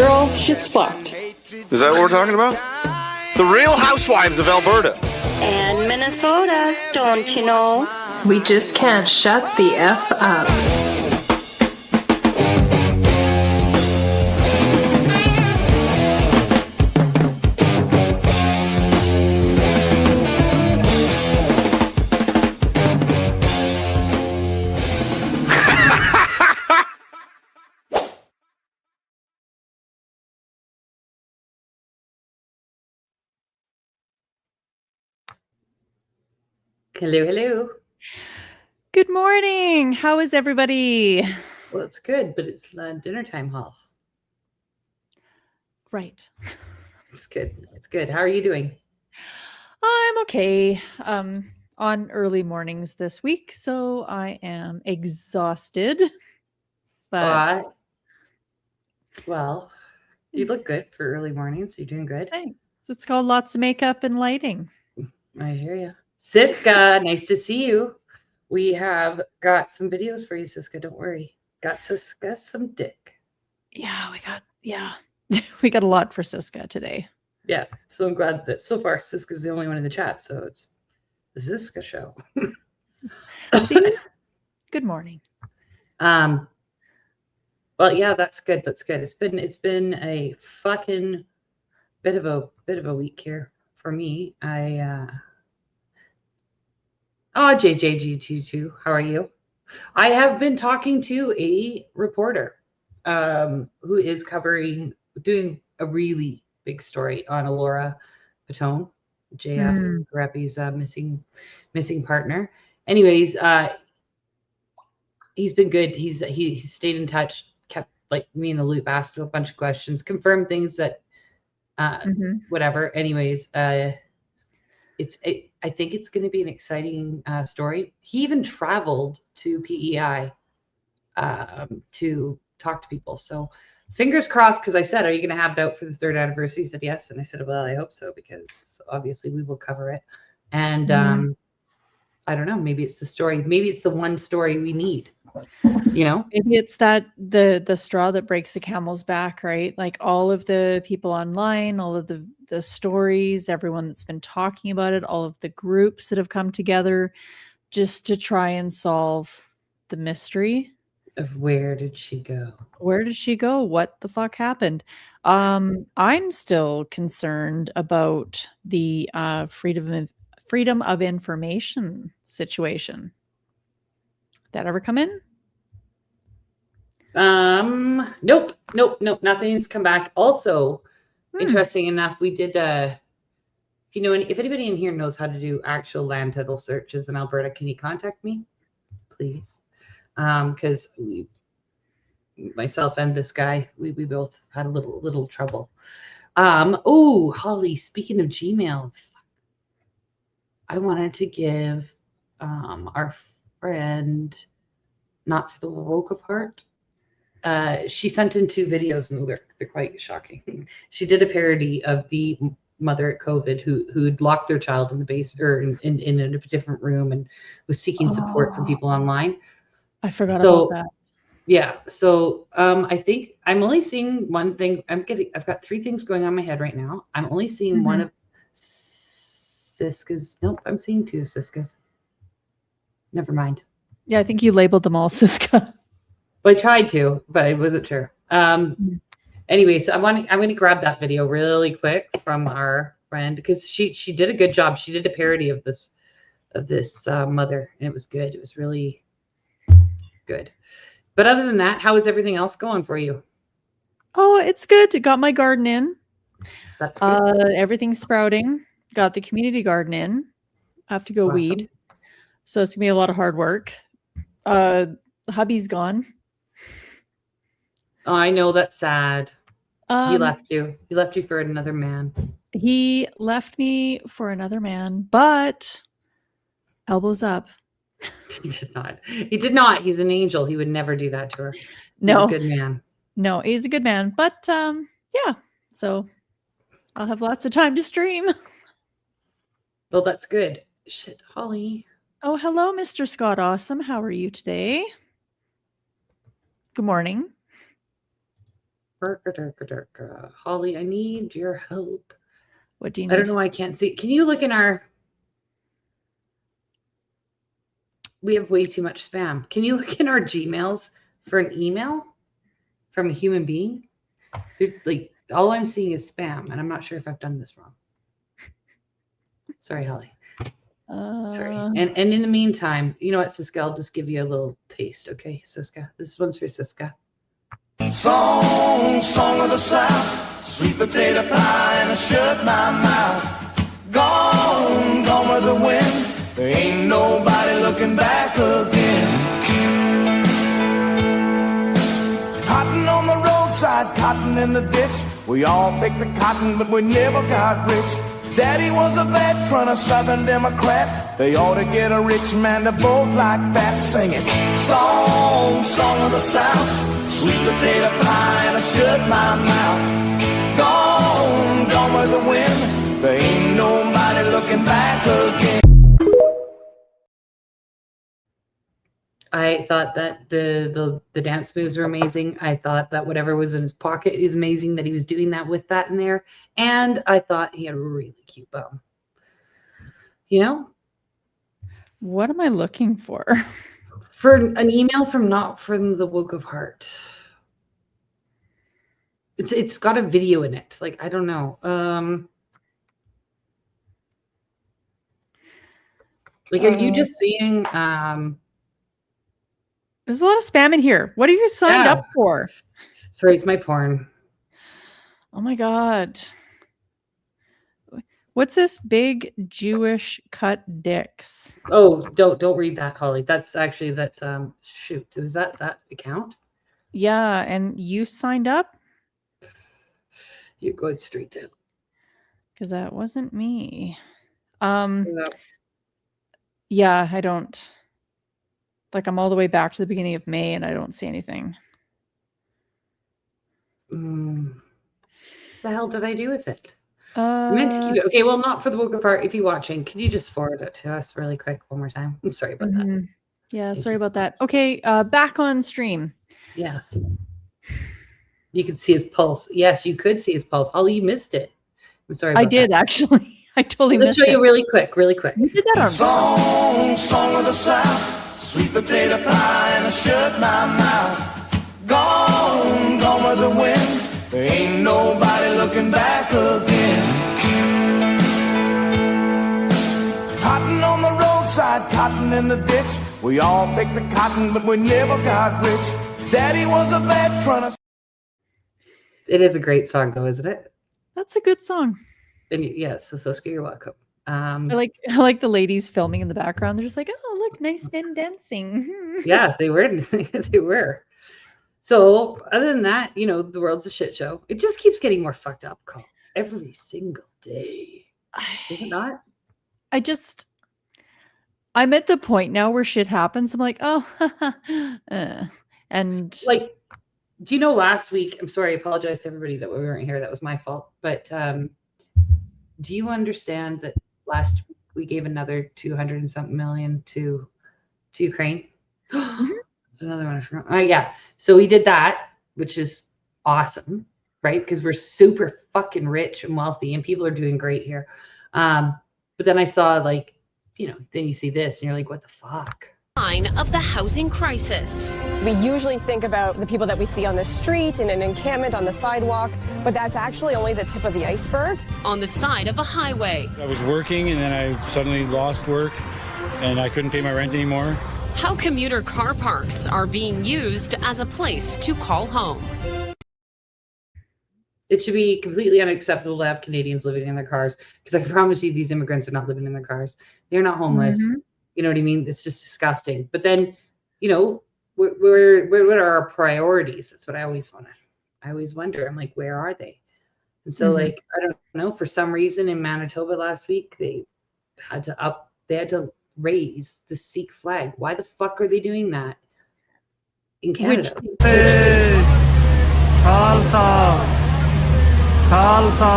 Girl, shit's fucked. Is that what we're talking about? The Real Housewives of Alberta. And Minnesota, don't you know? We just can't shut the F up. Hello, hello. Good morning. How is everybody? Well, it's good, but it's dinner time, Hall. Right. It's good. It's good. How are you doing? I'm okay. On early mornings this week, so I am exhausted. But well, you look good for early mornings. You're doing good. Thanks. It's called lots of makeup and lighting. I hear you. Siska, nice to see you. We have got some videos for you, Siska. Don't worry. Got Siska some dick. Yeah, we got a lot for Siska today. Yeah, so I'm glad that so far Siska's the only one in the chat, so it's the Siska show. See? Good morning. Well, yeah, that's good. That's good. It's been a fucking bit of a week here for me. JJG22, how are you? I have been talking to a reporter who is doing a really big story on Alora Patone, JF Garepi's missing partner. Anyways, he's been good. He stayed in touch, kept like me in the loop, asked him a bunch of questions, confirmed things that whatever. Anyways, I think it's going to be an exciting story. He even traveled to PEI to talk to people. So fingers crossed, because I said, are you going to have it out for the 3rd anniversary? He said yes. And I said, well, I hope so, because obviously we will cover it. And I don't know, maybe it's the story. Maybe it's the one story we need, you know? Maybe it's that the straw that breaks the camel's back, right? Like all of the people online, all of the stories, everyone that's been talking about it, all of the groups that have come together just to try and solve the mystery of where did she go? Where did she go? What the fuck happened? I'm still concerned about the freedom of information situation. That ever come in? Nope. Nothing's come back. Also, interesting enough, we did if anybody in here knows how to do actual land title searches in Alberta, can you contact me, please? Because myself and this guy, we both had a little trouble. Holly, speaking of Gmail, I wanted to give our friend, not for the woke apart, she sent in 2 videos, and they're quite shocking. She did a parody of the mother at COVID who'd locked their child in the base or in a different room and was seeking support from people online. I forgot about that. Yeah. So I think I'm only seeing one thing. I've got 3 things going on in my head right now. I'm only seeing one of Siska's. Nope, I'm seeing 2 of Siska's. Never mind. Yeah, I think you labeled them all Siska. Well, I tried to, but I wasn't sure. Anyway, so I'm going to grab that video really quick from our friend, because she did a good job. She did a parody of this mother, and it was good. It was really good. But other than that, how is everything else going for you? Oh, it's good. Got my garden in. That's good. Everything's sprouting. Got the community garden in. I have to go weed. So it's gonna be a lot of hard work. Hubby's gone. Oh, I know, that's sad. He left you. He left you for another man. He left me for another man, but elbows up. He did not. He did not. He's an angel. He would never do that to her. No. He's a good man. No, he's a good man. But yeah. So I'll have lots of time to stream. Well, that's good. Shit, Holly. Oh, hello, Mr. Scott Awesome. How are you today? Good morning. Holly, I need your help. What do you need? I don't know why I can't see. Can you look in our... We have way too much spam. Can you look in our Gmails for an email from a human being? Like, all I'm seeing is spam, and I'm not sure if I've done this wrong. Sorry, Holly. Sorry. And in the meantime, you know what, Siska? I'll just give you a little taste, okay, Siska? This one's for Siska. Song of the South, sweet potato pie, and I shut my mouth. Gone with the wind. There ain't nobody looking back again. Cotton on the roadside, cotton in the ditch. We all picked the cotton, but we never got rich. Daddy was a veteran, a Southern Democrat. They ought to get a rich man to vote like that. Singing song of the South, sweet potato pie, and I shut my mouth. Gone with the wind. There ain't nobody looking back again. I thought that the dance moves were amazing. I thought that whatever was in his pocket is amazing, that he was doing that with that in there. And I thought he had a really cute bum. You know? What am I looking for? For an email from not from the Woke of Heart. It's got a video in it. Like, I don't know. Like, are you just seeing There's a lot of spam in here. What are you signed up for? Sorry, it's my porn. Oh my God. What's this big Jewish cut dicks? Oh, don't read that, Holly. That's shoot. Was that account? Yeah, and you signed up? You're going straight down. Because that wasn't me. Yeah, I don't. Like, I'm all the way back to the beginning of May and I don't see anything. The hell did I do with it? I meant to keep it. Okay, well, not for the Woke Apart. If you're watching, can you just forward it to us really quick one more time? I'm sorry about that. Yeah, sorry about that. Okay, back on stream. Yes. You could see his pulse. Yes, you could see his pulse. Holly, you missed it. I'm sorry about I did, actually. I totally I'll missed show it. you really quick. You did that on Song of the South, sweet potato pie, and I shut my mouth. Gone with the wind. There ain't nobody looking back again. Cotton on the roadside, cotton in the ditch. We all picked the cotton, but we never got rich. Daddy was a veteran. It is a great song, though, isn't it? That's a good song. And yes, Soska, you're welcome. I like the ladies filming in the background. They're just like, oh, look, nice men dancing. Yeah, they were. They were. So other than that, you know, the world's a shit show. It just keeps getting more fucked up, Cole, every single day. Is it not? I'm at the point now where shit happens. I'm like, oh, and like, do you know last week? I'm sorry, I apologize to everybody that we weren't here. That was my fault. But do you understand that last week we gave another 200 and something million to Ukraine? Another one I forgot. Yeah. So we did that, which is awesome, right? Because we're super fucking rich and wealthy and people are doing great here. But then I saw, like, you know, then you see this and you're like, what the fuck? Sign of the housing crisis. We usually think about the people that we see on the street in an encampment on the sidewalk, but that's actually only the tip of the iceberg. On the side of a highway. I was working and then I suddenly lost work and I couldn't pay my rent anymore. How commuter car parks are being used as a place to call home. It should be completely unacceptable to have Canadians living in their cars, because I can promise you these immigrants are not living in their cars. They're not homeless. You know what I mean? It's just disgusting. But then, you know, what are our priorities? That's what I always wonder. I'm like, where are they? And so, like, I don't know, for some reason in Manitoba last week, they had to raise the Sikh flag. Why the fuck are they doing that in Canada? Khalsa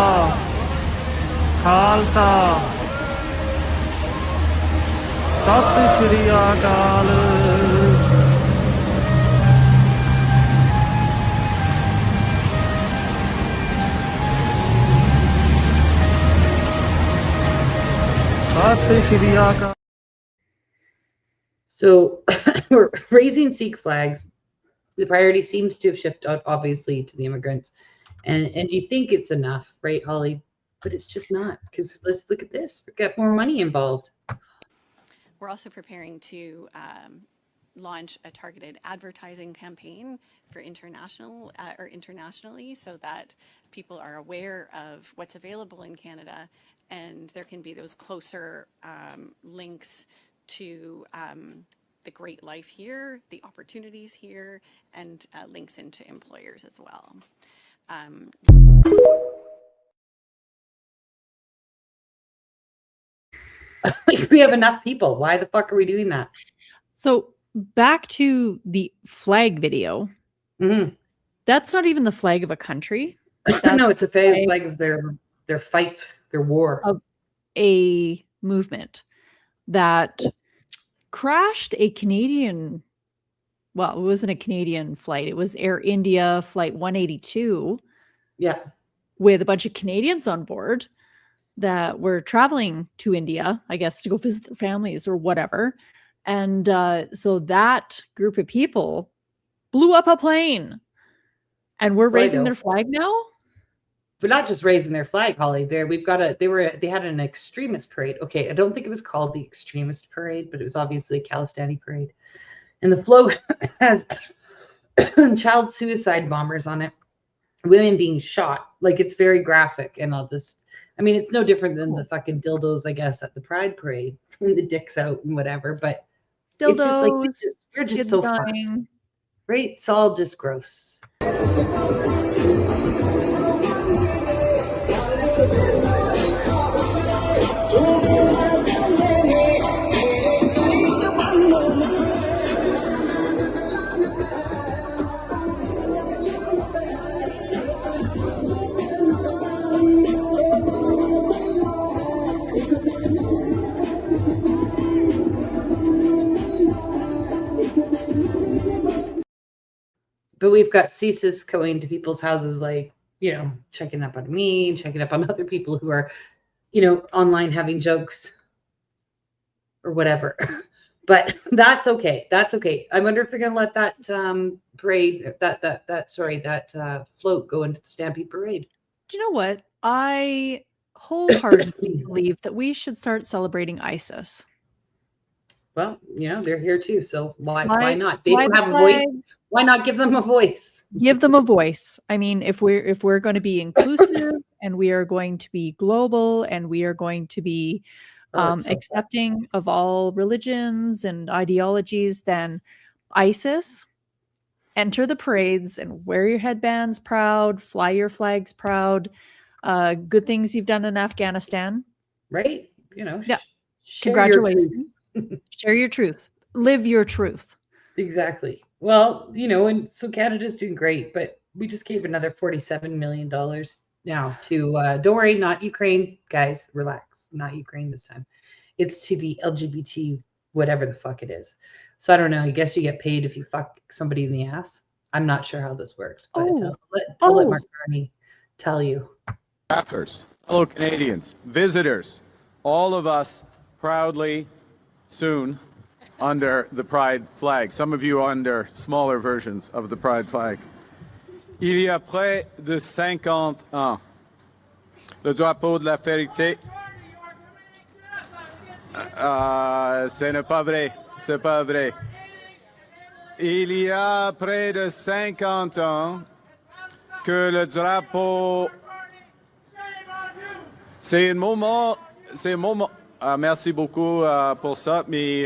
Sat Shri Akal So we're raising Sikh flags. The priority seems to have shifted, obviously, to the immigrants. And you think it's enough, right, Holly? But it's just not, because let's look at this. We've got more money involved. We're also preparing to launch a targeted advertising campaign for internationally, so that people are aware of what's available in Canada, and there can be those closer links to the great life here, the opportunities here, and links into employers as well. Like, we have enough people. Why the fuck are we doing that? So back to the flag video. That's not even the flag of a country. No, it's a flag of their fight, their war. Of a movement that crashed a Canadian, well, it wasn't a Canadian flight. It was Air India flight 182. Yeah. With a bunch of Canadians on board that were traveling to India, I guess, to go visit their families or whatever. And so that group of people blew up a plane, and we're raising their flag now. But not just raising their flag, Holly. They had an extremist parade. Okay, I don't think it was called the extremist parade, but it was obviously a Khalistani parade. And the float has child suicide bombers on it, women being shot. Like, it's very graphic. And it's no different than the fucking dildos, I guess, at the Pride parade, when the dick's out and whatever. But dildos, it's just like, we're just so fucked, right? It's all just gross. But we've got CSIS going to people's houses, like, checking up on me, checking up on other people who are, online having jokes or whatever. But that's okay. That's okay. I wonder if they're going to let that parade, that float go into the Stampede Parade. Do you know what? I wholeheartedly believe that we should start celebrating ISIS. Well, they're here too, so why not? They don't have a voice. Why not give them a voice? Give them a voice. I mean, if we're going to be inclusive and we are going to be global and we are going to be accepting of all religions and ideologies, then ISIS, enter the parades and wear your headbands proud, fly your flags proud. Good things you've done in Afghanistan. Right? Yeah. Congratulations. Share your truth. Live your truth. Exactly. Well, and so Canada's doing great, but we just gave another $47 million now to, don't worry, not Ukraine, guys, relax, not Ukraine this time. It's to the LGBT, whatever the fuck it is. So I don't know. I guess you get paid if you fuck somebody in the ass. I'm not sure how this works, but I'll let Mark Carney tell you. Fellow Canadians, visitors, all of us proudly soon under the Pride flag. Some of you under smaller versions of the Pride flag. Il y a près de 50 ans, le drapeau de la vérité. Ce n'est pas vrai, c'est pas vrai. Il y a près de 50 ans que le drapeau. C'est un moment. Merci beaucoup pour ça, mais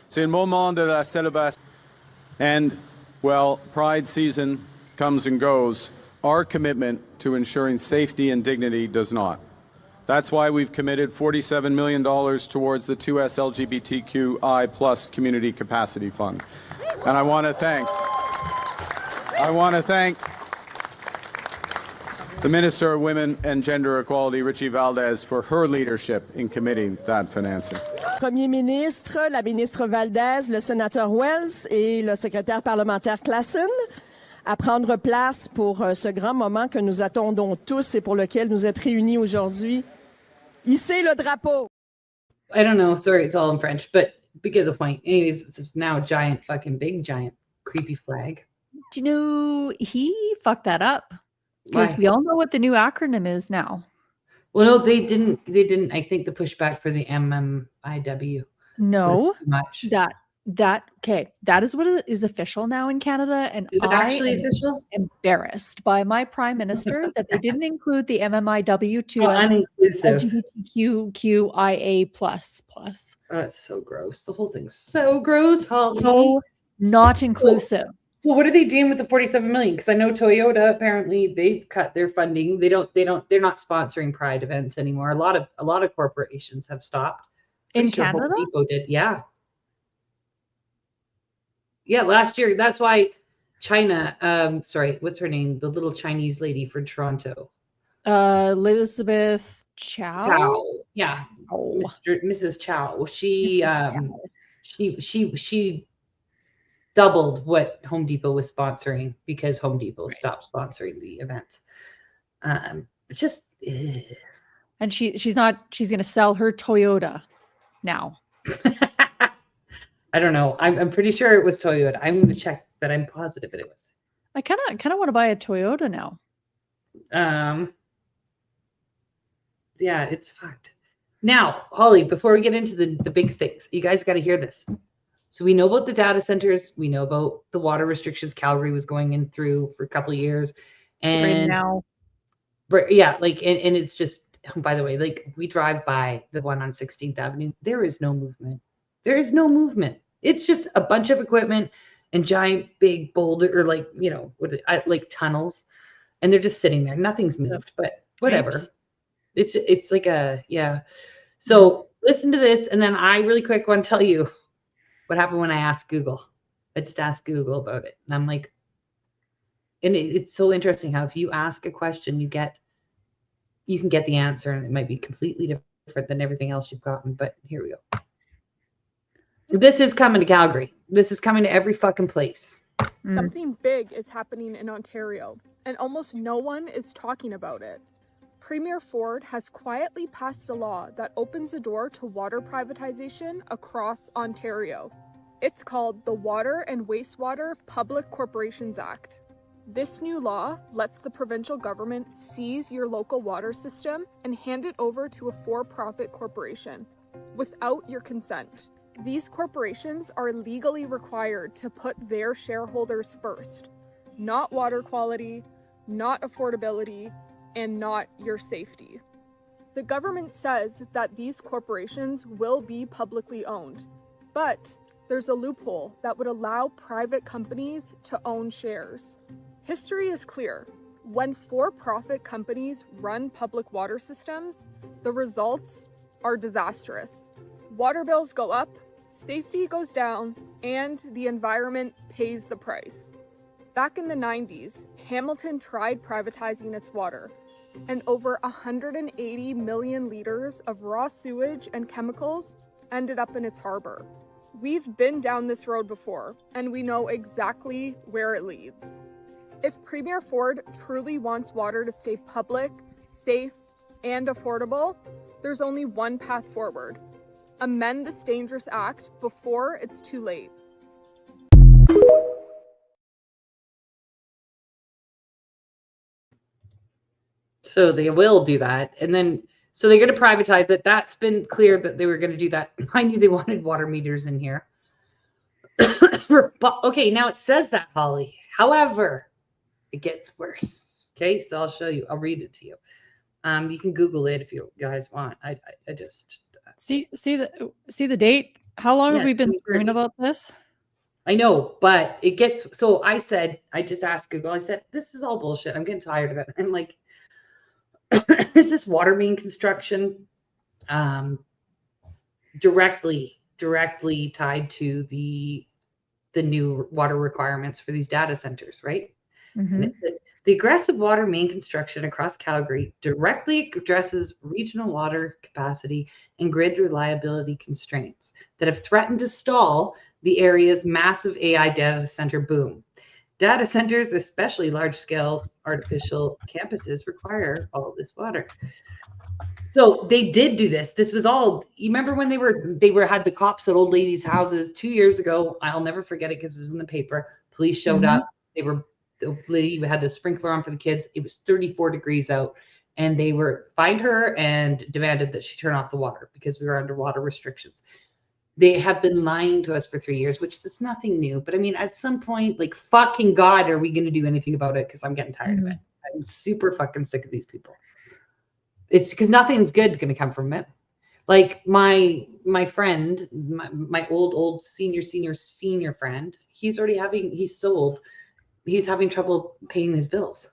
c'est un moment de la célébration. And, well, Pride season comes and goes. Our commitment to ensuring safety and dignity does not. That's why we've committed $47 million towards the 2S LGBTQI+ Community Capacity Fund. And I want to thank the Minister of Women and Gender Equality, Richie Valdez, for her leadership in committing that financing. Premier ministre, la ministre Valdez, le sénateur Wells et le secrétaire parlementaire Klassen à prendre place pour ce grand moment que nous attendons tous et pour lequel nous êtes réunis aujourd'hui. Hissez le drapeau. I don't know. Sorry, it's all in French, but get the point. Anyways, it's now a giant, creepy flag. Do you know he fucked that up? Because we all know what the new acronym is now. Well, no, they didn't. I think the pushback for the MMIW. No, much. That is what is official now in Canada, and is it actually official? Embarrassed by my prime minister that they didn't include the MMIW to us LGBTQIA plus. That's so gross. The whole thing's so gross. Holly. So not inclusive. So what are they doing with the 47 million? Because I know Toyota apparently they've cut their funding. They're not sponsoring Pride events anymore. A lot of corporations have stopped. In Canada? Home Depot did, yeah. Yeah, last year. That's why China, sorry, what's her name? The little Chinese lady from Toronto. Elizabeth Chow. Yeah. Oh. Mrs. Chow. She doubled what Home Depot was sponsoring because Home Depot stopped sponsoring the events. And she's going to sell her Toyota now. I don't know. I'm pretty sure it was Toyota. I'm going to check, but I'm positive it was. I kind of want to buy a Toyota now. Yeah, it's fucked. Now, Holly, before we get into the big things, you guys got to hear this. So we know about the data centers. We know about the water restrictions Calgary was going in through for a couple of years. And right now. Yeah, like, and it's just, by the way, like we drive by the one on 16th Avenue. There is no movement. There is no movement. It's just a bunch of equipment and giant big boulder or like tunnels, and they're just sitting there. Nothing's moved, but whatever. It's like yeah. So listen to this, and then I really quick want to tell you what happened when I asked Google. I just asked Google about it, and I'm like, and it's so interesting how if you ask a question, you can get the answer, and it might be completely different than everything else you've gotten. But here we go. This is coming to Calgary. This is coming to every fucking place. Something big is happening in Ontario, and almost no one is talking about it. Premier Ford has quietly passed a law that opens the door to water privatization across Ontario. It's called the Water and Wastewater Public Corporations Act. This new law lets the provincial government seize your local water system and hand it over to a for-profit corporation without your consent. These corporations are legally required to put their shareholders first, not water quality, not affordability, and not your safety. The government says that these corporations will be publicly owned, but there's a loophole that would allow private companies to own shares. History is clear. When for-profit companies run public water systems, the results are disastrous. Water bills go up, safety goes down, and the environment pays the price. Back in the 90s, Hamilton tried privatizing its water, and over 180 million liters of raw sewage and chemicals ended up in its harbor. We've been down this road before, and we know exactly where it leads. If Premier Ford truly wants water to stay public, safe, and affordable, there's only one path forward. Amend this dangerous act before it's too late. So they will do that. And then, so they're going to privatize it. That's been clear that they were going to do that. I knew they wanted water meters in here. Okay, now it says that, Holly. However, it gets worse. Okay, so I'll show you. I'll read it to you. You can Google it if you guys want. I just... See the date. How long have we been screaming about this? I know, but it gets. So I just asked Google. I said, "This is all bullshit. I'm getting tired of it." I'm like, "Is this water main construction directly tied to the new water requirements for these data centers, right?" Mm-hmm. And it said, the aggressive water main construction across Calgary directly addresses regional water capacity and grid reliability constraints that have threatened to stall the area's massive AI data center boom. Data centers, especially large-scale artificial campuses, require all this water. So they did do this. This was all. You remember when they had the cops at old ladies' houses 2 years ago? I'll never forget it because it was in the paper. Police showed up. The lady had the sprinkler on for the kids. It was 34 degrees out, and they fined her and demanded that she turn off the water because we were under water restrictions. They have been lying to us for 3 years, which is nothing new. But I mean, at some point, like, fucking God, are we going to do anything about it? Because I'm getting tired of it. I'm super fucking sick of these people. It's because nothing's good going to come from it. Like my friend, my old senior friend, he's having trouble paying his bills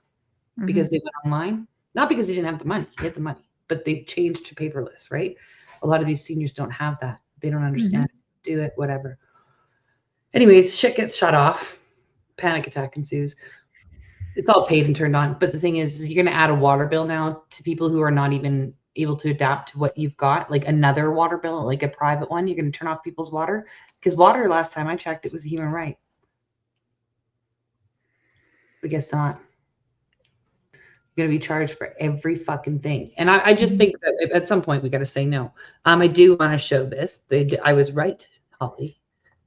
because they went online. Not because he didn't have the money. He had the money, but they changed to paperless, right? A lot of these seniors don't have that. They don't understand it, do it, whatever. Anyways, shit gets shut off. Panic attack ensues. It's all paid and turned on. But the thing is, you're going to add a water bill now to people who are not even able to adapt to what you've got, like another water bill, like a private one. You're going to turn off people's water because water, last time I checked, it was a human right. I guess not. You're going to be charged for every fucking thing. And I just think that at some point we got to say no. I do want to show this. I was right, Holly.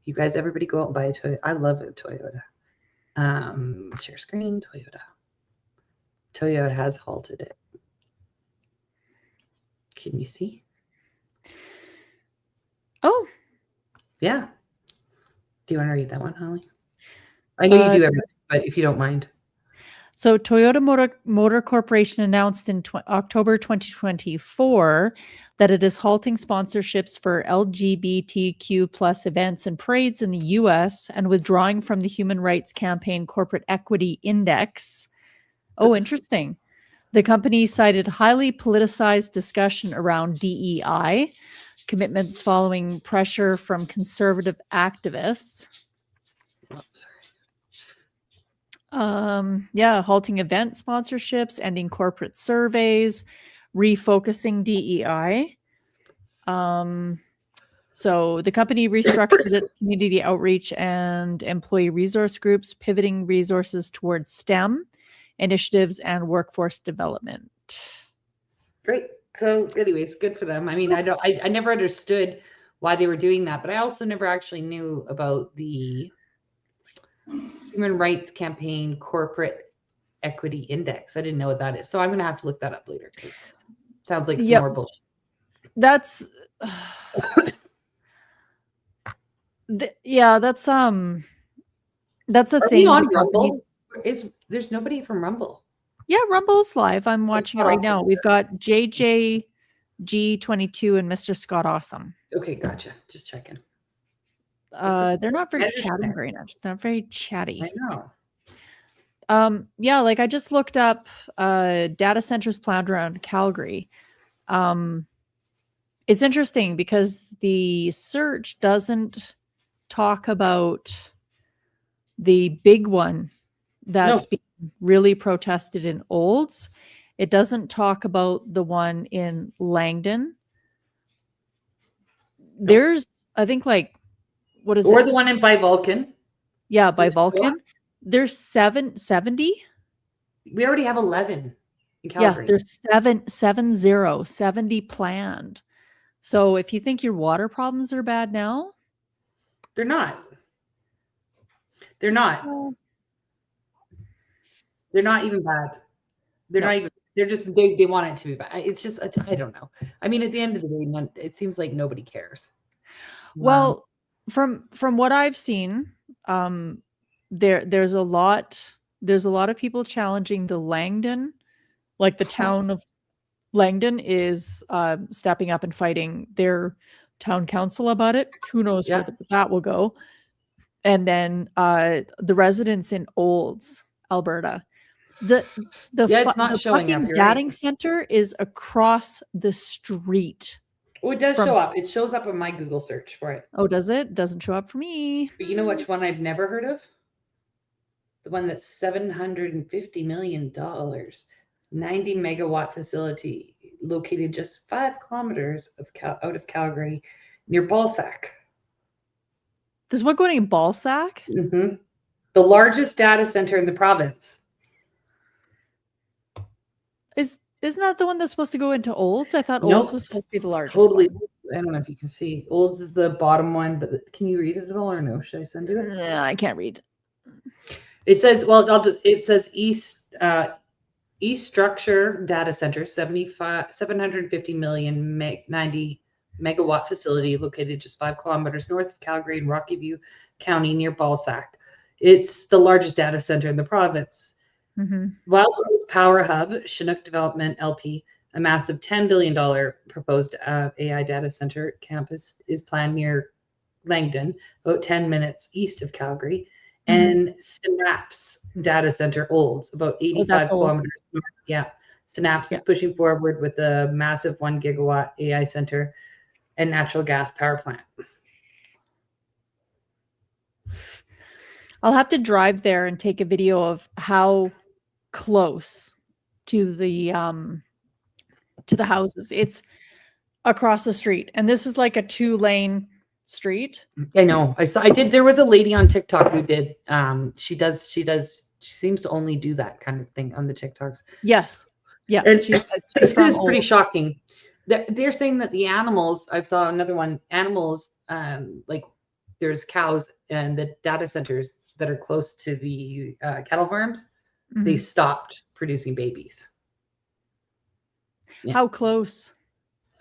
You guys, everybody go out and buy a Toyota. I love a Toyota. Share screen, Toyota. Toyota has halted it. Can you see? Oh. Yeah. Do you want to read that one, Holly? I know you do everything, but if you don't mind. So Toyota Motor Corporation announced in October 2024 that it is halting sponsorships for LGBTQ plus events and parades in the U.S. and withdrawing from the Human Rights Campaign Corporate Equity Index. Oh, interesting. The company cited highly politicized discussion around DEI, commitments following pressure from conservative activists. Halting event sponsorships, ending corporate surveys, refocusing DEI. So the company restructured its community outreach and employee resource groups, pivoting resources towards STEM initiatives and workforce development. Great. So anyways, good for them. I mean, I never understood why they were doing that, but I also never actually knew about the Human Rights Campaign Corporate Equity Index. I didn't know what that is. So I'm going to have to look that up later because it sounds like some more bullshit. That's that's a thing. On Rumble? There's nobody from Rumble. Yeah, Rumble's live. I'm watching it right now. We've got JJG22 and Mr. Scott Awesome. Okay, gotcha. Just checking. They're not very chatty very much. They're not very chatty. I know. Like I just looked up data centers planned around Calgary. It's interesting because the search doesn't talk about the big one that's being really protested in Olds. It doesn't talk about the one in Langdon. There's, I think, like, what is it? Or the one by Vulcan. Yeah, by Vulcan. There's 70. We already have 11 in Calgary. Yeah, there's 70 planned. So if you think your water problems are bad now, they're not. They're not. They're not even bad. They're not even. They're just they want it to be bad. It's just I don't know. I mean, at the end of the day, it seems like nobody cares. Well, from what I've seen, there's a lot of people challenging the Langdon, like the town of Langdon is stepping up and fighting their town council about it. Who knows where that will go? And then the residents in Olds, Alberta. It's not showing up. The dating center is across the street. Oh, it does show up. It shows up in my Google search for it. Oh, does it? Doesn't show up for me. But you know which one I've never heard of? The one that's $750 million, 90 megawatt facility located just 5 kilometers out of Calgary near Balsac. There's one going in Balsac? Mm-hmm. The largest data center in the province. Isn't that the one that's supposed to go into Olds? I thought Nope. Olds was supposed to be the largest Totally. one. I don't know if you can see. Olds is the bottom one, but can you read it at all or no? Should I send you it? Yeah, I can't read. It says, it says East Structure Data Center, 750 million 90 megawatt facility located just 5 kilometers north of Calgary in Rocky View County near Balzac. It's the largest data center in the province. Wild Rose Power Hub, Chinook Development LP, a massive $10 billion proposed AI data center campus is planned near Langdon, about 10 minutes east of Calgary, and Synapse Data Center Olds, about 85 kilometers north. Yeah, Synapse is pushing forward with a massive 1 gigawatt AI center and natural gas power plant. I'll have to drive there and take a video of how close to the houses. It's across the street, and this is like a 2-lane street. I know. I did. There was a lady on TikTok who did. She seems to only do that kind of thing on the TikToks. Yes. Yeah. And she's it is pretty shocking. They're saying that the animals, I saw another one, animals, like there's cows and the data centers that are close to the cattle farms, they stopped producing babies. Yeah. How close?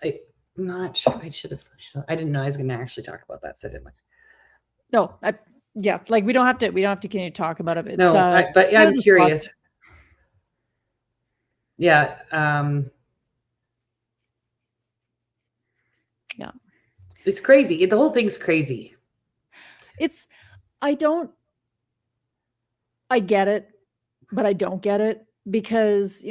I'm not sure. I didn't know I was going to actually talk about that. So I didn't. No, yeah, like we don't have to continue to talk about it. No, but yeah, I'm curious. Yeah. Yeah. It's crazy. The whole thing's crazy. I get it, but I don't get it because,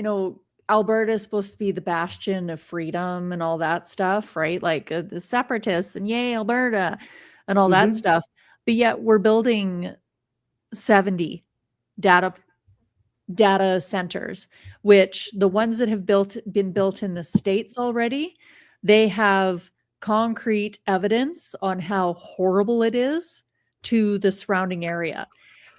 Alberta is supposed to be the bastion of freedom and all that stuff, right? Like the separatists and yay, Alberta and all that stuff. But yet we're building 70 data centers, which the ones that have been built in the States already, they have concrete evidence on how horrible it is to the surrounding area.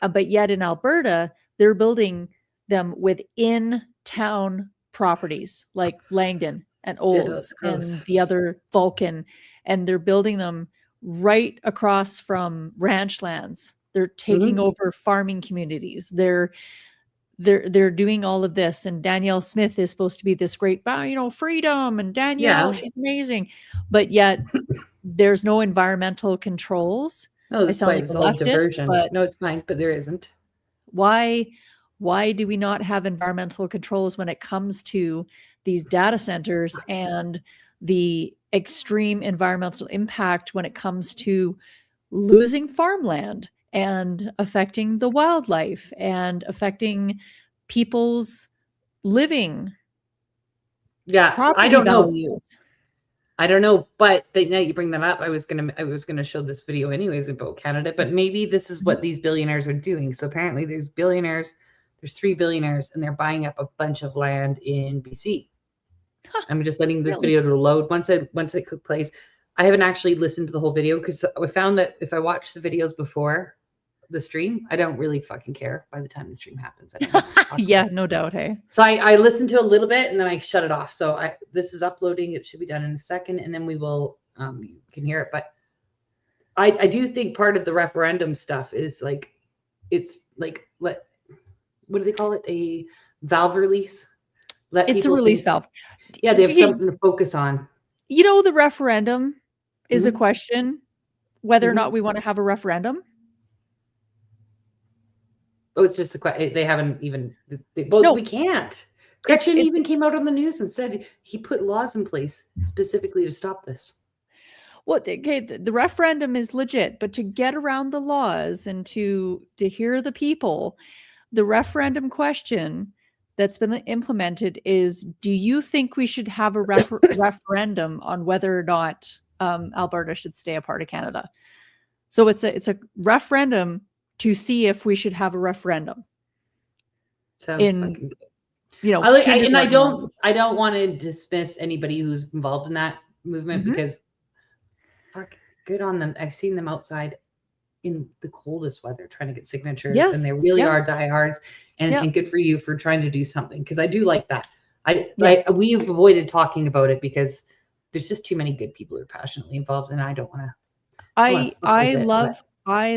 But yet in Alberta, they're building them within town properties like Langdon and Olds and the other Vulcan, and they're building them right across from ranch lands. They're taking over farming communities. They're doing all of this, and Danielle Smith is supposed to be this great, freedom, and Danielle, she's amazing, but yet there's no environmental controls. No, it's like a leftist, diversion. But no, it's fine, but there isn't. Why do we not have environmental controls when it comes to these data centers and the extreme environmental impact when it comes to losing farmland and affecting the wildlife and affecting people's living? Yeah, I don't values. know. I don't know, but now you bring that up, I was gonna show this video anyways about Canada, but maybe this is what these billionaires are doing. So apparently there's 3 billionaires, and they're buying up a bunch of land in BC. I'm just letting this video to load. Once it click plays, I haven't actually listened to the whole video because I found that if I watch the videos before the stream, I don't really fucking care by the time the stream happens. Yeah, no doubt. Hey, so I listened to a little bit and then I shut it off. So this is uploading. It should be done in a second, and then we will you can hear it. But I do think part of the referendum stuff is like, it's like what do they call it? A valve release. It's a release valve. Yeah, they have something to focus on. The referendum is a question whether or not we want to have a referendum. Oh, it's just a question. They haven't even. No, we can't. Gretchen even came out on the news and said he put laws in place specifically to stop this. Well, okay, the referendum is legit, but to get around the laws and to hear the people, the referendum question that's been implemented is: do you think we should have a referendum on whether or not Alberta should stay a part of Canada? So it's a referendum to see if we should have a referendum. Sounds fucking good. And I don't want to dismiss anybody who's involved in that movement because fuck, good on them. I've seen them outside in the coldest weather trying to get signatures, and they really are diehards. And good for you for trying to do something, because I do like that. We've avoided talking about it because there's just too many good people who are passionately involved, and I don't want to. I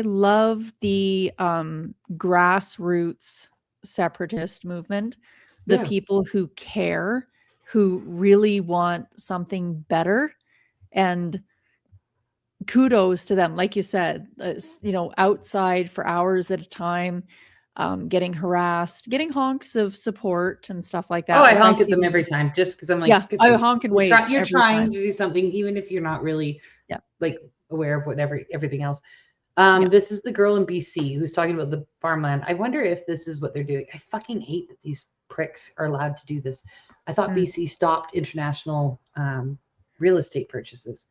love the grassroots separatist movement, the people who care, who really want something better, and kudos to them. Like you said, outside for hours at a time, getting harassed, getting honks of support and stuff like that. Oh, I honk at them every time just because I'm like, yeah, I honk and wave. You're trying to do something, even if you're not really like aware of everything else. This is the girl in BC who's talking about the farmland. I wonder if this is what they're doing. I fucking hate that these pricks are allowed to do this. I thought BC stopped international real estate purchases.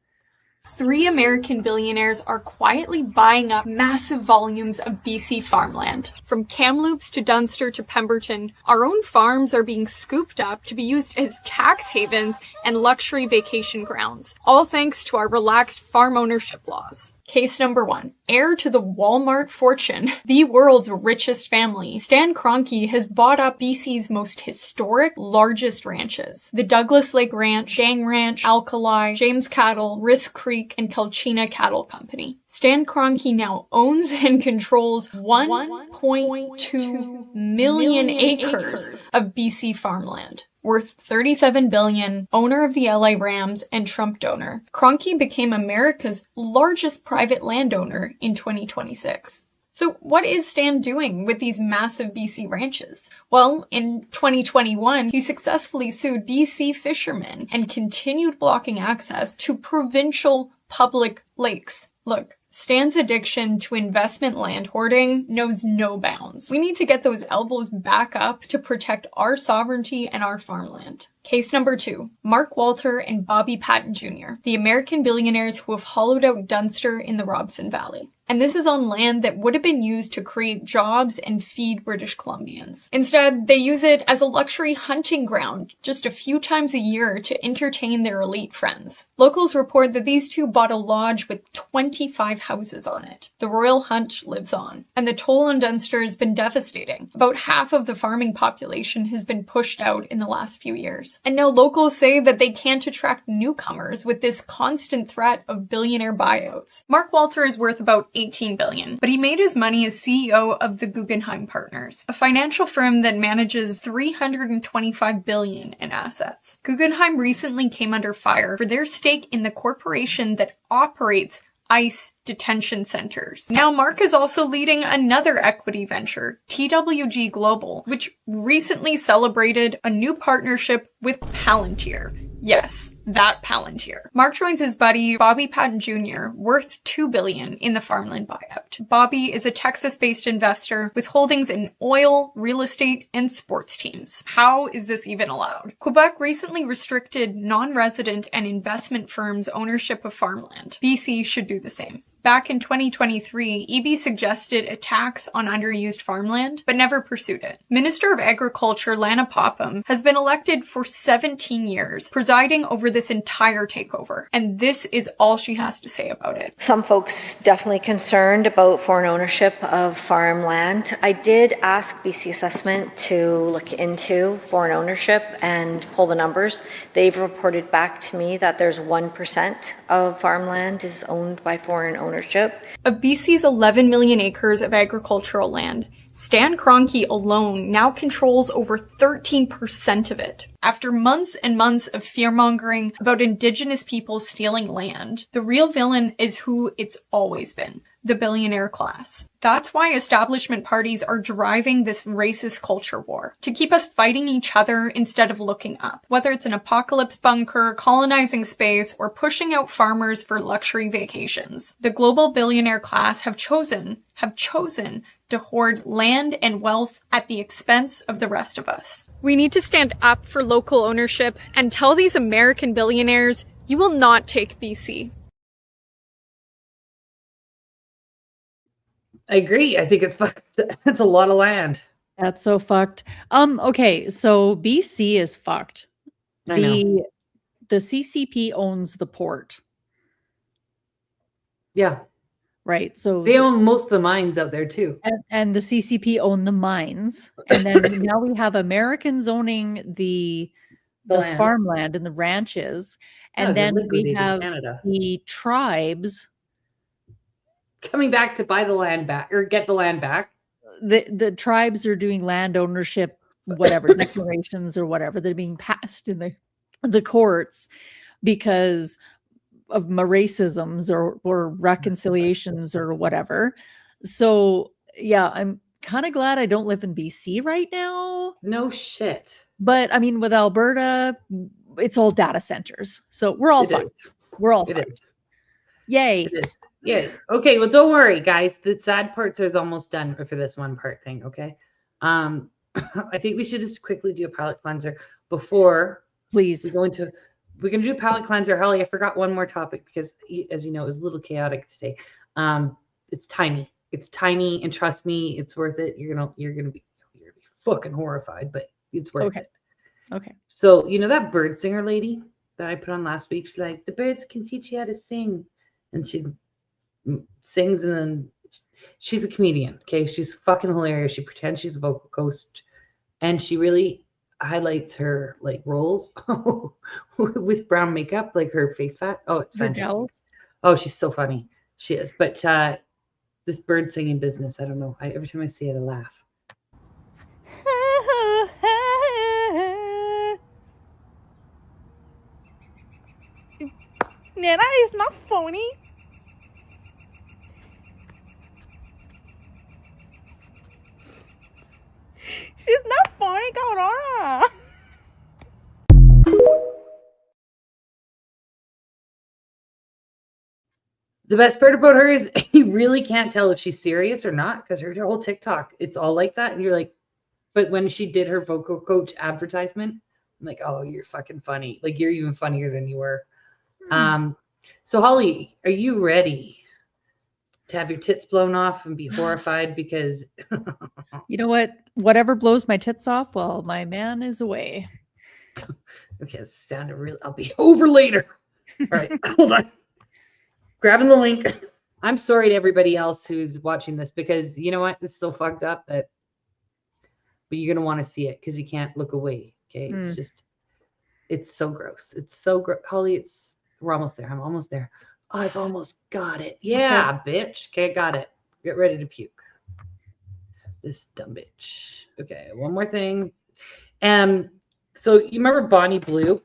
3 American billionaires are quietly buying up massive volumes of BC farmland. From Kamloops to Dunster to Pemberton, our own farms are being scooped up to be used as tax havens and luxury vacation grounds, all thanks to our relaxed farm ownership laws. Case number 1. Heir to the Walmart fortune, the world's richest family, Stan Kroenke has bought up BC's most historic, largest ranches. The Douglas Lake Ranch, Gang Ranch, Alkali, James Cattle, Risk Creek, and Kelchina Cattle Company. Stan Kroenke now owns and controls 1.2 million acres of BC farmland, worth $37 billion, owner of the LA Rams and Trump donor. Kroenke became America's largest private landowner in 2026. So what is Stan doing with these massive BC ranches? Well, in 2021, he successfully sued BC fishermen and continued blocking access to provincial public lakes. Look, Stan's addiction to investment land hoarding knows no bounds. We need to get those elbows back up to protect our sovereignty and our farmland. Case number 2, Mark Walter and Bobby Patton Jr., the American billionaires who have hollowed out Dunster in the Robson Valley. And this is on land that would have been used to create jobs and feed British Columbians. Instead, they use it as a luxury hunting ground just a few times a year to entertain their elite friends. Locals report that these two bought a lodge with 25 houses on it. The royal hunt lives on, and the toll on Dunster has been devastating. About half of the farming population has been pushed out in the last few years. And now locals say that they can't attract newcomers with this constant threat of billionaire buyouts. Mark Walter is worth about $18 billion, but he made his money as CEO of the Guggenheim Partners, a financial firm that manages $325 billion in assets. Guggenheim recently came under fire for their stake in the corporation that operates ICE detention centers. Now Mark is also leading another equity venture, TWG Global, which recently celebrated a new partnership with Palantir. Yes, that Palantir. Mark joins his buddy, Bobby Patton Jr., worth $2 billion in the farmland buyout. Bobby is a Texas-based investor with holdings in oil, real estate, and sports teams. How is this even allowed? Quebec recently restricted non-resident and investment firms' ownership of farmland. BC should do the same. Back in 2023, EB suggested a tax on underused farmland, but never pursued it. Minister of Agriculture Lana Popham has been elected for 17 years, presiding over this entire takeover. And this is all she has to say about it. Some folks definitely concerned about foreign ownership of farmland. I did ask BC Assessment to look into foreign ownership and pull the numbers. They've reported back to me that there's 1% of farmland is owned by foreign ownership. Of BC's 11 million acres of agricultural land, Stan Kroenke alone now controls over 13% of it. After months and months of fear-mongering about Indigenous people stealing land, the real villain is who it's always been, the billionaire class. That's why establishment parties are driving this racist culture war, to keep us fighting each other instead of looking up. Whether it's an apocalypse bunker, colonizing space, or pushing out farmers for luxury vacations, the global billionaire class have chosen to hoard land and wealth at the expense of the rest of us. We need to stand up for local ownership and tell these American billionaires, you will not take BC. I agree. I think it's a lot of land. That's so fucked. Okay, so BC is fucked. The CCP owns the port. Yeah. right? So they own most of the mines out there too. And the CCP own the mines. And then now we have Americans owning the land. farmland and the ranches. And then we have Canada. The tribes coming back to buy the land back or get the land back. The tribes are doing land ownership, whatever, declarations or whatever. They're being passed in the courts because of racisms or reconciliations or whatever. So yeah, I'm kind of glad I don't live in BC right now. No shit. But I mean, with Alberta, it's all data centers. So we're all fucked. We're all fucked. Yay. It is. Yay. Okay, well, don't worry, guys. The sad parts is almost done for this one part thing, okay? I think we should just quickly do a palate cleanser before please we go into we're going to do palate cleanser. Holly, I forgot one more topic because, as you know, it was a little chaotic today. It's tiny. It's tiny, and trust me, it's worth it. You're gonna be fucking horrified, but it's worth it. Okay. So you know that bird singer lady that I put on last week? She's like, the birds can teach you how to sing, and she sings, and then she's a comedian. Okay, she's fucking hilarious. She pretends she's a vocal coach, and she really highlights her like roles with brown makeup, like her face fat. Oh, it's fantastic. Oh, she's so funny. She is. But this bird singing business, I don't know. Every time I see it, I laugh. Nana, it's not funny. She's not funny, cabrona. The best part about her is you really can't tell if she's serious or not because her whole TikTok, it's all like that. And you're like, but when she did her vocal coach advertisement, I'm like, oh, you're fucking funny. Like, you're even funnier than you were. So Holly, are you ready to have your tits blown off and be horrified? Because you know what? Whatever blows my tits off while my man is away. Okay, it sounded real. I'll be over later. All right, hold on. Grabbing the link. I'm sorry to everybody else who's watching this because you know what? This is so fucked up that, but you're gonna want to see it because you can't look away. Okay, it's just, it's so gross. It's so gross. Holly, we're almost there. I'm almost there. I've almost got it. Yeah, bitch. Okay, got it. Get ready to puke. This dumb bitch. Okay, one more thing. So you remember Bonnie Blue?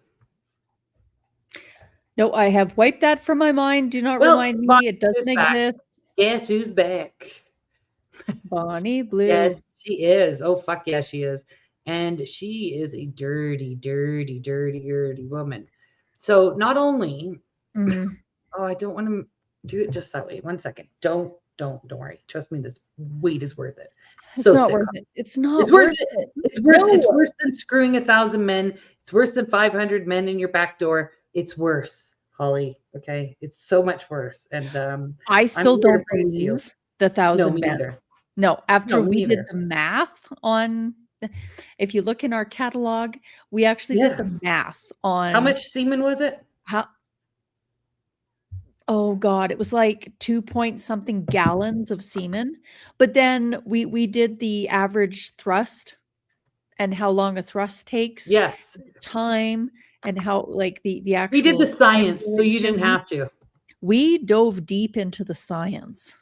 No, I have wiped that from my mind. Do not remind me. It doesn't exist. Guess who's back? Bonnie Blue. Yes, she is. Oh, fuck yeah, she is. And she is a dirty, dirty, dirty, dirty woman. So not only, oh, I don't want to do it just that way. 1 second. Don't worry. Trust me, this weight is worth it. It's not worth it. It's not. It's worth it. It's worse. No. It's worse than screwing 1,000 men. It's worse than 500 men in your back door. It's worse, Holly. Okay, it's so much worse. And I still don't believe the 1,000 men. Either. No, after we did the math on. If you look in our catalog, we actually did the math on how much semen was it? Oh God, it was like 2-point-something gallons of semen. But then we did the average thrust and how long a thrust takes. Yes. Time and how like the actual. We did the science, so you didn't have to. We dove deep into the science.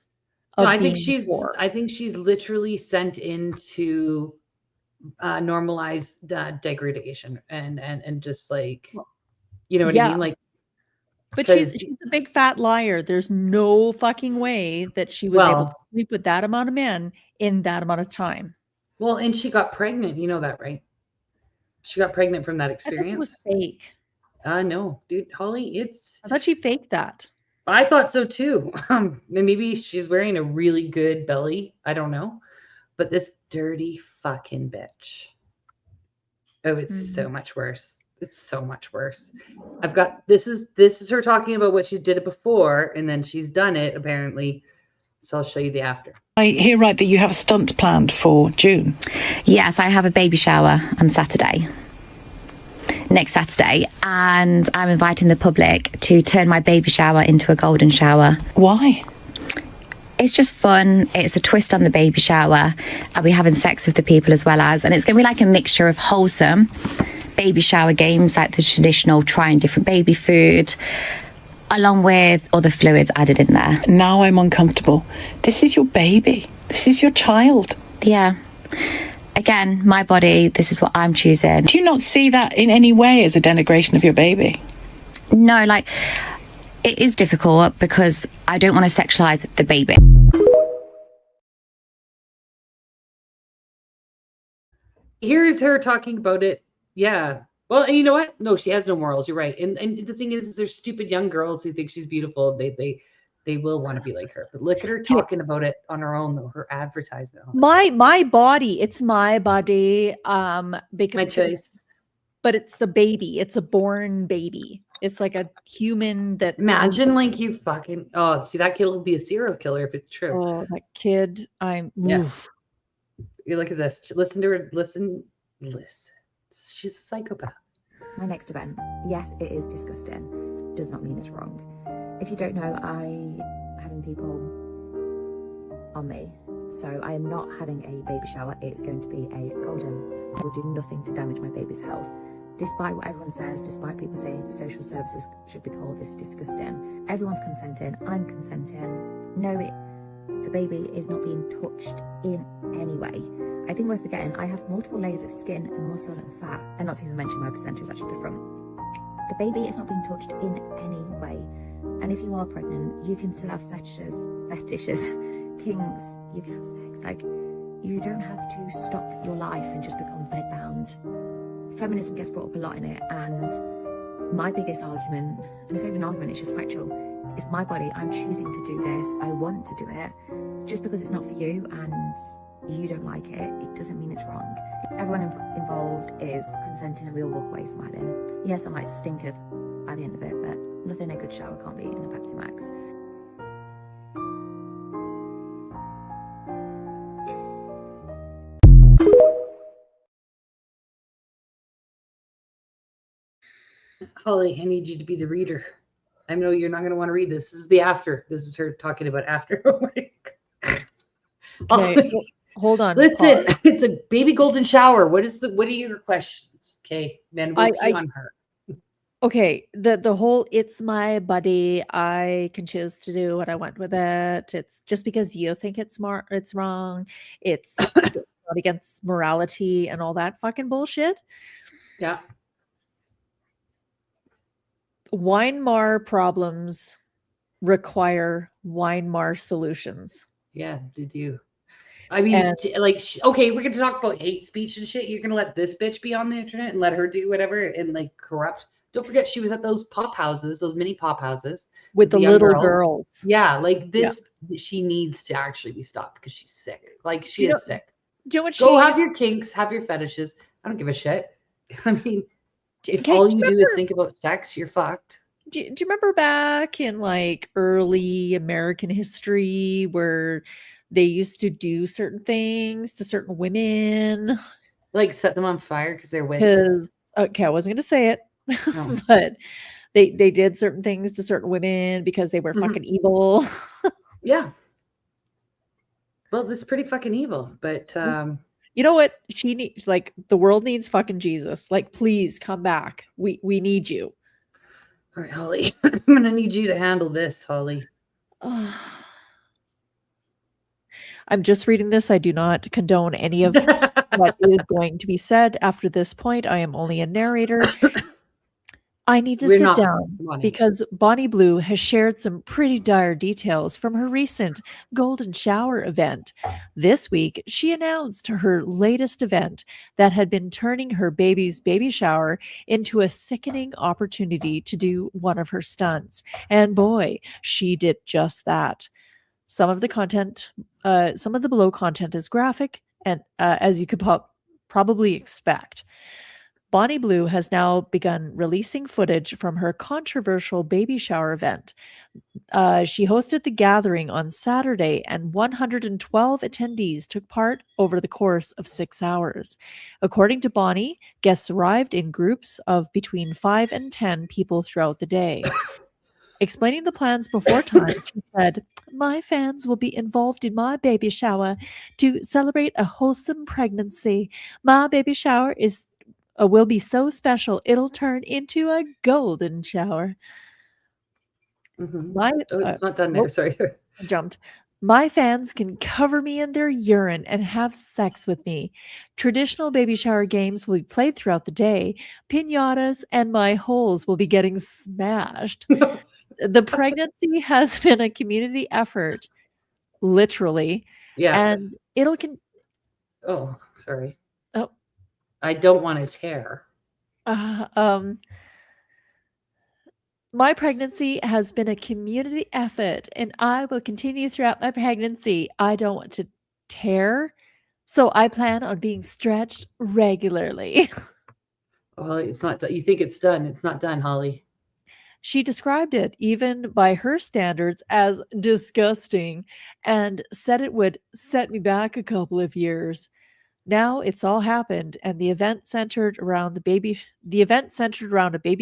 No, I think she's literally sent into normalized degradation and just like, you know what I mean? Like, but she's a big fat liar. There's no fucking way that she was able to sleep with that amount of men in that amount of time. Well, and she got pregnant. You know that, right? She got pregnant from that experience. I thought it was fake. No, dude, Holly, I thought she faked that. I thought so too. Maybe she's wearing a really good belly. I don't know. But this dirty fucking bitch. Oh, it's so much worse. It's so much worse. I've got this is her talking about what she did it before, and then she's done it apparently. So I'll show you the after. I hear right that you have a stunt planned for June. Yes, I have a baby shower on Saturday. Next Saturday, and I'm inviting the public to turn my baby shower into a golden shower. Why? It's just fun. It's a twist on the baby shower. I'll be having sex with the people as well as, and it's going to be like a mixture of wholesome baby shower games, like the traditional trying different baby food, along with other fluids added in there. Now I'm uncomfortable. This is your baby. This is your child. Yeah. Again, my body, this is what I'm choosing. Do you not see that in any way as a denigration of your baby? No, like, it is difficult because I don't want to sexualize the baby. Here's her talking about it. Yeah. Well, and you know what? No, she has no morals. You're right. And the thing is there's stupid young girls who think she's beautiful. They will want to be like her. But look at her talking about it on her own, though. Her advertisement. My body. It's my body. Because, my choice. But it's the baby. It's a born baby. It's like a human that. Imagine like you fucking. Oh, see, that kid will be a serial killer if it's true. Oh, that kid. Yeah. You look at this. Listen to her. Listen. She's a psychopath. My next event, yes, it is disgusting. Does not mean it's wrong. If you don't know, having people on me. So I am not having a baby shower. It's going to be a golden. I will do nothing to damage my baby's health. Despite what everyone says, despite people saying social services should be called this disgusting, everyone's consenting. I'm consenting. No, the baby is not being touched in any way. I think we're forgetting I have multiple layers of skin and muscle and fat, and not to even mention my placenta is actually the front. The baby is not being touched in any way. And if you are pregnant, you can still have fetishes, kinks, you can have sex. Like, you don't have to stop your life and just become bedbound. Feminism gets brought up a lot in it, and my biggest argument, and it's not even an argument, it's just factual, it's my body. I'm choosing to do this. I want to do it. Just because it's not for you and you don't like it, it doesn't mean it's wrong. Everyone involved is consenting and we all walk away smiling. Yes, I might stink by the end of it, but nothing a good shower can't beat in a Pepsi Max. Holly, I need you to be the reader. I know you're not going to want to read this. This is the after. This is her talking about after. Okay, hold on. Listen, it's a baby golden shower. What are your questions? Okay, man, we'll pee on her. Okay, the whole it's my body. I can choose to do what I want with it. It's just because you think it's wrong. It's not against morality and all that fucking bullshit. Yeah. Weimar problems require Weimar solutions. Yeah, they do. I mean, okay, we're going to talk about hate speech and shit. You're going to let this bitch be on the internet and let her do whatever and like corrupt. Don't forget, she was at those pop houses, those mini pop houses. With the little girls. Yeah, like this, she needs to actually be stopped because she's sick. Like, she is sick. Do you know what Go have your kinks, have your fetishes. I don't give a shit. I mean, if all you do is think about sex, you're fucked. Do you remember back in like early American history where they used to do certain things to certain women? Like set them on fire because they're witches? Okay, I wasn't going to say it, No. but they did certain things to certain women because they were fucking evil. Yeah. Well, this is pretty fucking evil, but you know what? She needs, like, the world needs fucking Jesus. Like, please come back. We need you. All right, Holly. I'm gonna need you to handle this, Holly. I'm just reading this. I do not condone any of what is going to be said after this point. I am only a narrator. I need to sit down because Bonnie Blue has shared some pretty dire details from her recent golden shower event. This week, she announced her latest event that had been turning her baby's baby shower into a sickening opportunity to do one of her stunts. And boy, she did just that. Some of the below content is graphic, and as you could probably expect. Bonnie Blue has now begun releasing footage from her controversial baby shower event. She hosted the gathering on Saturday, and 112 attendees took part over the course of 6 hours. According to Bonnie, guests arrived in groups of between 5 and 10 people throughout the day. Explaining the plans before time, she said, "My fans will be involved in my baby shower to celebrate a wholesome pregnancy. My baby shower will be so special, it'll turn into a golden shower." My it's not done there. Sorry. I jumped. "My fans can cover me in their urine and have sex with me. Traditional baby shower games will be played throughout the day. Piñatas and my holes will be getting smashed. The pregnancy has been a community effort, literally. Yeah. And it'll Oh, sorry. Oh. I don't want to tear. My pregnancy has been a community effort, and I will continue throughout my pregnancy. I don't want to tear, so I plan on being stretched regularly." Well, it's not done. You think it's done. It's not done, Holly. She described it, even by her standards, as disgusting and said it would set me back a couple of years. Now it's all happened, and the event centered around a baby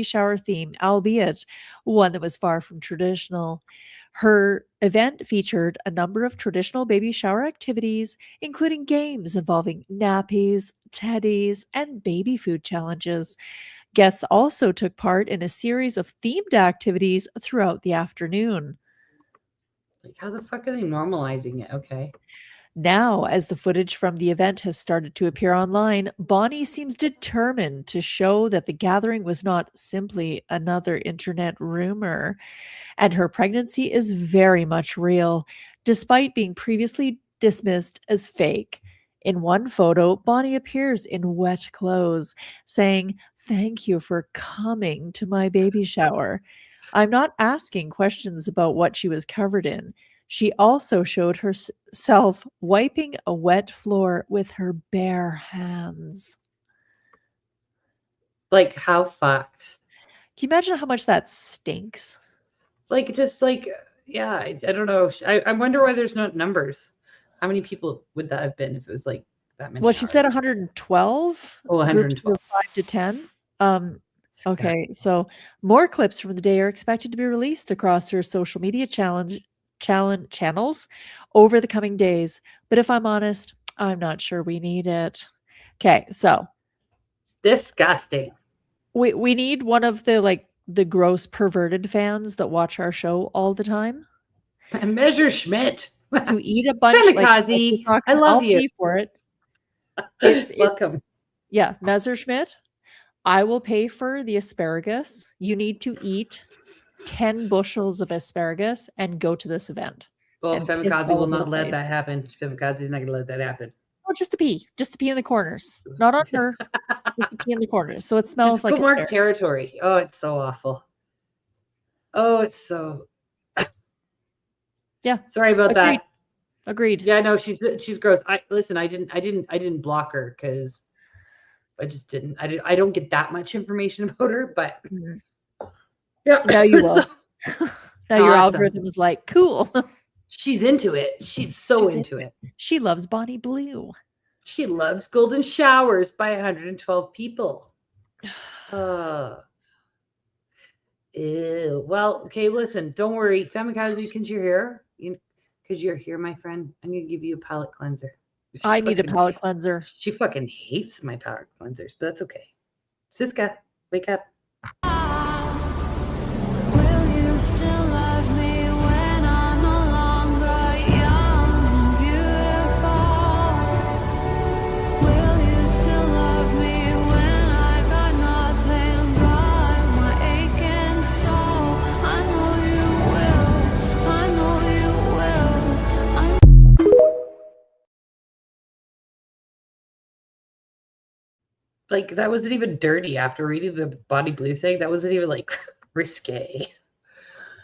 shower theme, albeit one that was far from traditional. Her event featured a number of traditional baby shower activities, including games involving nappies, teddies, and baby food challenges. Guests also took part in a series of themed activities throughout the afternoon. Like, how the fuck are they normalizing it? Okay. Now, as the footage from the event has started to appear online, Bonnie seems determined to show that the gathering was not simply another internet rumor, and her pregnancy is very much real, despite being previously dismissed as fake. In one photo, Bonnie appears in wet clothes, saying, "Thank you for coming to my baby shower. I'm not asking questions about what she was covered in." She also showed herself wiping a wet floor with her bare hands. Like, how fucked? Can you imagine how much that stinks? Like, just like, yeah, I don't know. I wonder why there's not numbers. How many people would that have been if it was like that many? Well, she said 112. Oh, 112. Groups of 5 to 10. Okay, so more clips from the day are expected to be released across her social media channels over the coming days. But if I'm honest, I'm not sure we need it. Okay, so disgusting. We need one of the gross perverted fans that watch our show all the time. Messerschmitt. To eat a bunch Kamikaze. I love I'll you pay for it. It's welcome. Yeah, Messerschmitt. I will pay for the asparagus. You need to eat 10 bushels of asparagus and go to this event. Well, and Kamikaze piss all will over the not let place. that happen. Kamikaze is not going to let that happen. Oh, just to pee in the corners, not on her. Just to pee in the corners, so it smells Just like bookmark territory. Oh, it's so awful. Oh, it's so. Yeah. Sorry about that. Agreed. Yeah, no, she's gross. I didn't block her because I just didn't. I don't get that much information about her, but yeah. Now you will. Now your Awesome. algorithm is like, cool. She's into it. She's so into it. She loves Bonnie Blue. She loves golden showers by 112 people. Ew. Well, okay, listen, don't worry. Kamikaze, because you're here, my friend, I'm going to give you a palate cleanser. I need a palate cleanser. She fucking hates my palate cleansers, but that's okay. Siska, wake up. Like, that wasn't even dirty after reading the Bonnie Blue thing. That wasn't even like risque.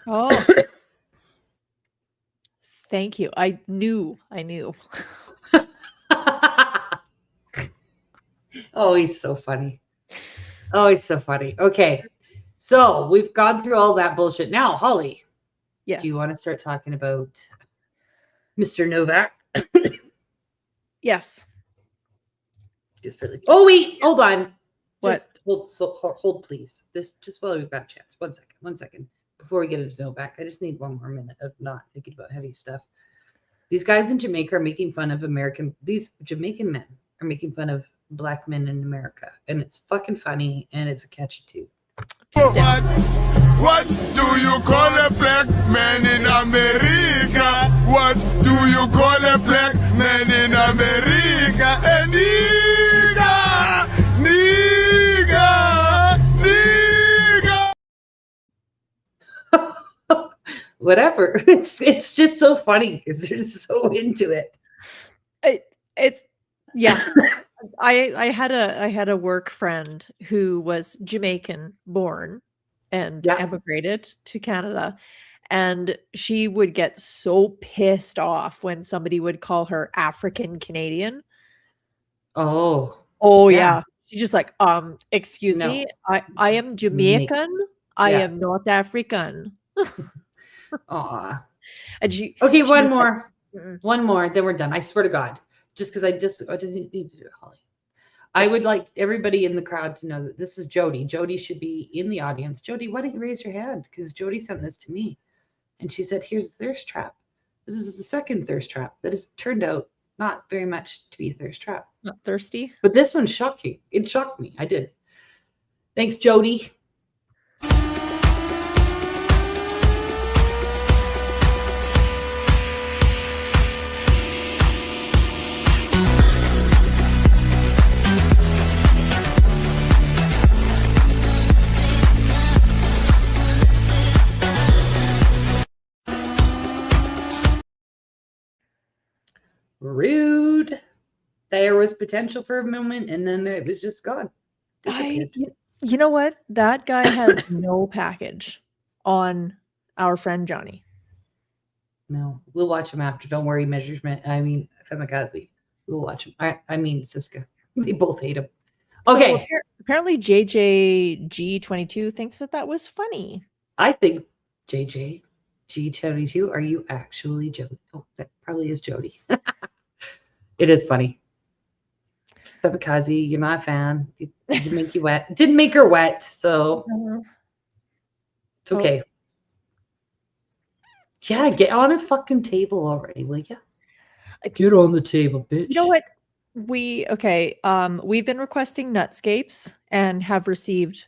Oh. Thank you. I knew. Oh, he's so funny. Okay. So we've gone through all that bullshit. Now, Holly. Yes. Do you want to start talking about Mr. NOVAK? Yes. Oh, wait, hold on. What? Just hold, please. This just while we've got a chance. 1 second. before we get into Novak, I just need one more minute of not thinking about heavy stuff. These guys in Jamaica are making fun of these Jamaican men are making fun of black men in America. And it's fucking funny and it's a catchy tune. What do you call a black man in America? What do you call a black man in America? A nigga, nigga, nigga. Whatever. It's just so funny because they're just so into it. It's yeah. I had a work friend who was Jamaican born and emigrated to Canada, and she would get so pissed off when somebody would call her African Canadian. Oh yeah. She's just like, excuse me, I am Jamaican. I am not African. Aw. And she one more, then we're done. I swear to God, just because I just need to do it, Holly. I would like everybody in the crowd to know that this is Jody. Jody should be in the audience. Jody, why don't you raise your hand? Because Jody sent this to me. And she said, here's a thirst trap. This is the second thirst trap that has turned out not very much to be a thirst trap. Not thirsty. But this one's shocking. It shocked me. I did. Thanks, Jody. Rude. There was potential for a moment, and then it was just gone. You know what? That guy had no package on our friend Johnny. No, we'll watch him after. Don't worry, Femikazi. We'll watch him. I mean, Siska. They both hate him. Okay. So apparently, JJG22 thinks that was funny. I think JJG22. Are you actually Jody? Oh, that probably is Jody. It is funny. Femikazi, you're not a fan. It didn't make you wet. It didn't make her wet, so it's okay. Yeah, get on a fucking table already, will you? Get on the table, bitch. You know what? We've been requesting nutscapes and have received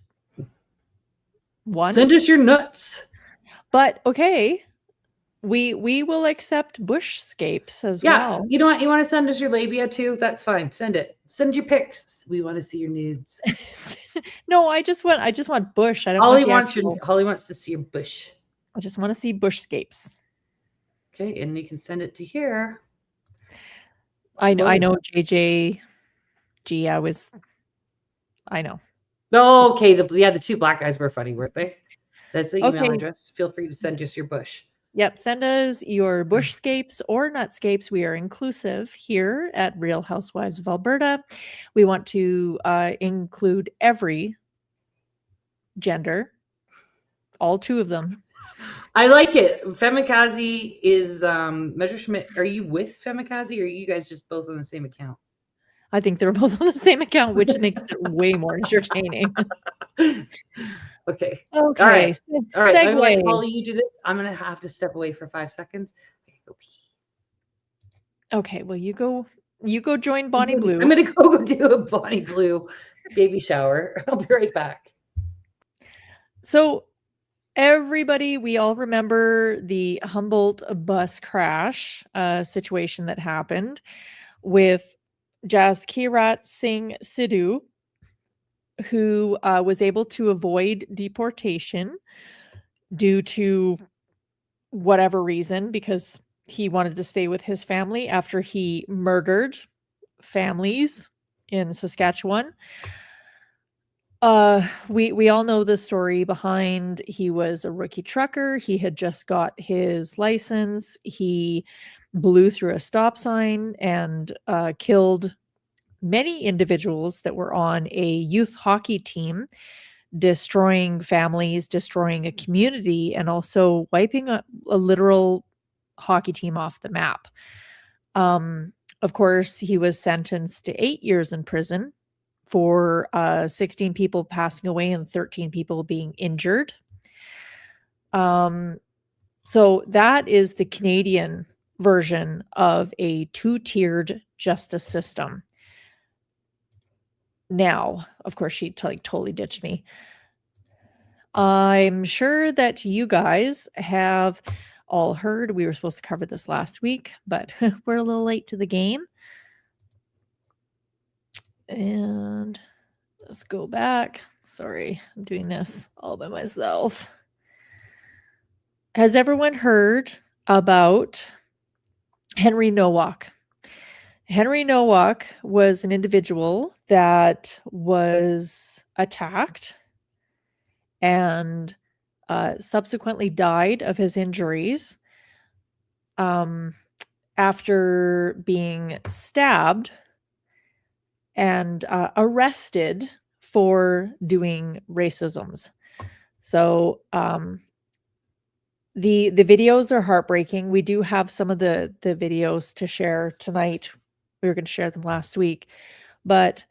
one. Send us your nuts. But okay, we will accept bushscapes as well. You know what? You want to send us your labia too? That's fine. Send it. Send your pics. We want to see your nudes. No, I just want bush. I don't. Holly wants to see your bush. I just want to see bushscapes. Okay, and you can send it to here. I know JJG. I know. Oh, okay. The two black guys were funny, weren't they? That's the email address. Feel free to send us your bush. Yep. Send us your bushscapes or nutscapes. We are inclusive here at Real Housewives of Alberta. We want to include every gender, all two of them. I like it. Femikazi is Messerschmitt. Are you with Femikazi, or are you guys just both on the same account? I think they're both on the same account, which makes it way more entertaining. Okay. All right. All right. Segue. Holly, you do this. I'm gonna have to step away for 5 seconds. I gotta go pee. Okay. Well, you go join Bonnie Blue. I'm gonna go do a Bonnie Blue baby shower. I'll be right back. So everybody, we all remember the Humboldt bus crash situation that happened with Jaskirat Singh Sidhu, who was able to avoid deportation due to whatever reason, because he wanted to stay with his family after he murdered families in Saskatchewan. We all know the story behind. He was a rookie trucker. He had just got his license. He blew through a stop sign and killed many individuals that were on a youth hockey team, destroying families, destroying a community, and also wiping a literal hockey team off the map. Of course, he was sentenced to 8 years in prison for 16 people passing away and 13 people being injured. So that is the Canadian version of a two-tiered justice system. Now, of course, she totally ditched me. I'm sure that you guys have all heard. We were supposed to cover this last week, but we're a little late to the game. And let's go back. Sorry, I'm doing this all by myself. Has everyone heard about Henry NOVAK? Henry NOVAK was an individual that was attacked and subsequently died of his injuries after being stabbed and arrested for doing racisms. So the videos are heartbreaking. We do have some of the videos to share tonight. We were going to share them last week, but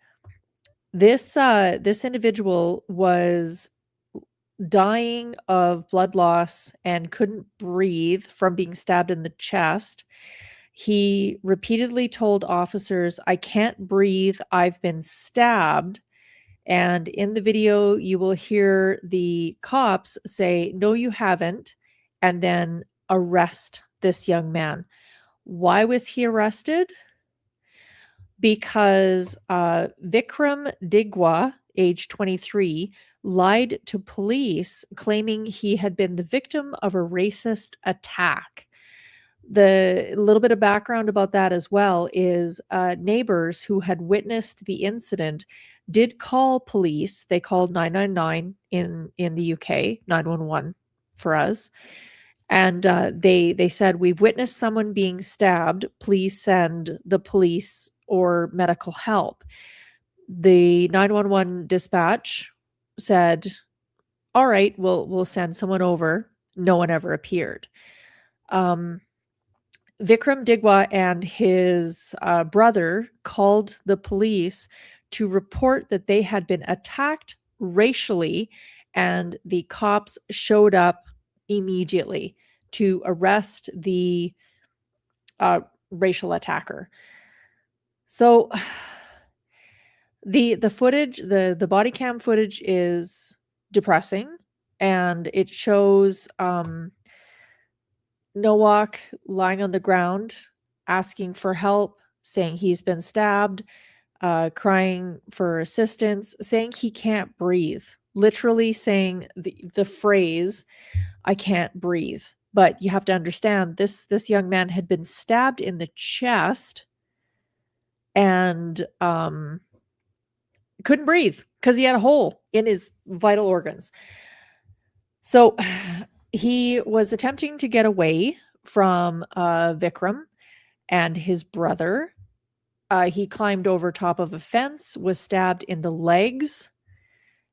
this individual was dying of blood loss and couldn't breathe from being stabbed in the chest. He repeatedly told officers, "I can't breathe. I've been stabbed." And in the video, you will hear the cops say, "No, you haven't," and then arrest this young man. Why was he arrested? Because Vikram Digwa, age 23, lied to police claiming he had been the victim of a racist attack. The little bit of background about that as well is neighbors who had witnessed the incident did call police. They called 999 in the UK, 911 for us. And they said, "We've witnessed someone being stabbed. Please send the police or medical help." The 911 dispatch said, "All right, we'll send someone over." No one ever appeared. Vikram Digwa and his brother called the police to report that they had been attacked racially, and the cops showed up immediately to arrest the racial attacker. So the footage, the body cam footage is depressing, and it shows NOVAK lying on the ground, asking for help, saying he's been stabbed, crying for assistance, saying he can't breathe, literally saying the phrase, "I can't breathe." But you have to understand, this young man had been stabbed in the chest and couldn't breathe because he had a hole in his vital organs. So he was attempting to get away from Vikram and his brother. He climbed over top of a fence, was stabbed in the legs.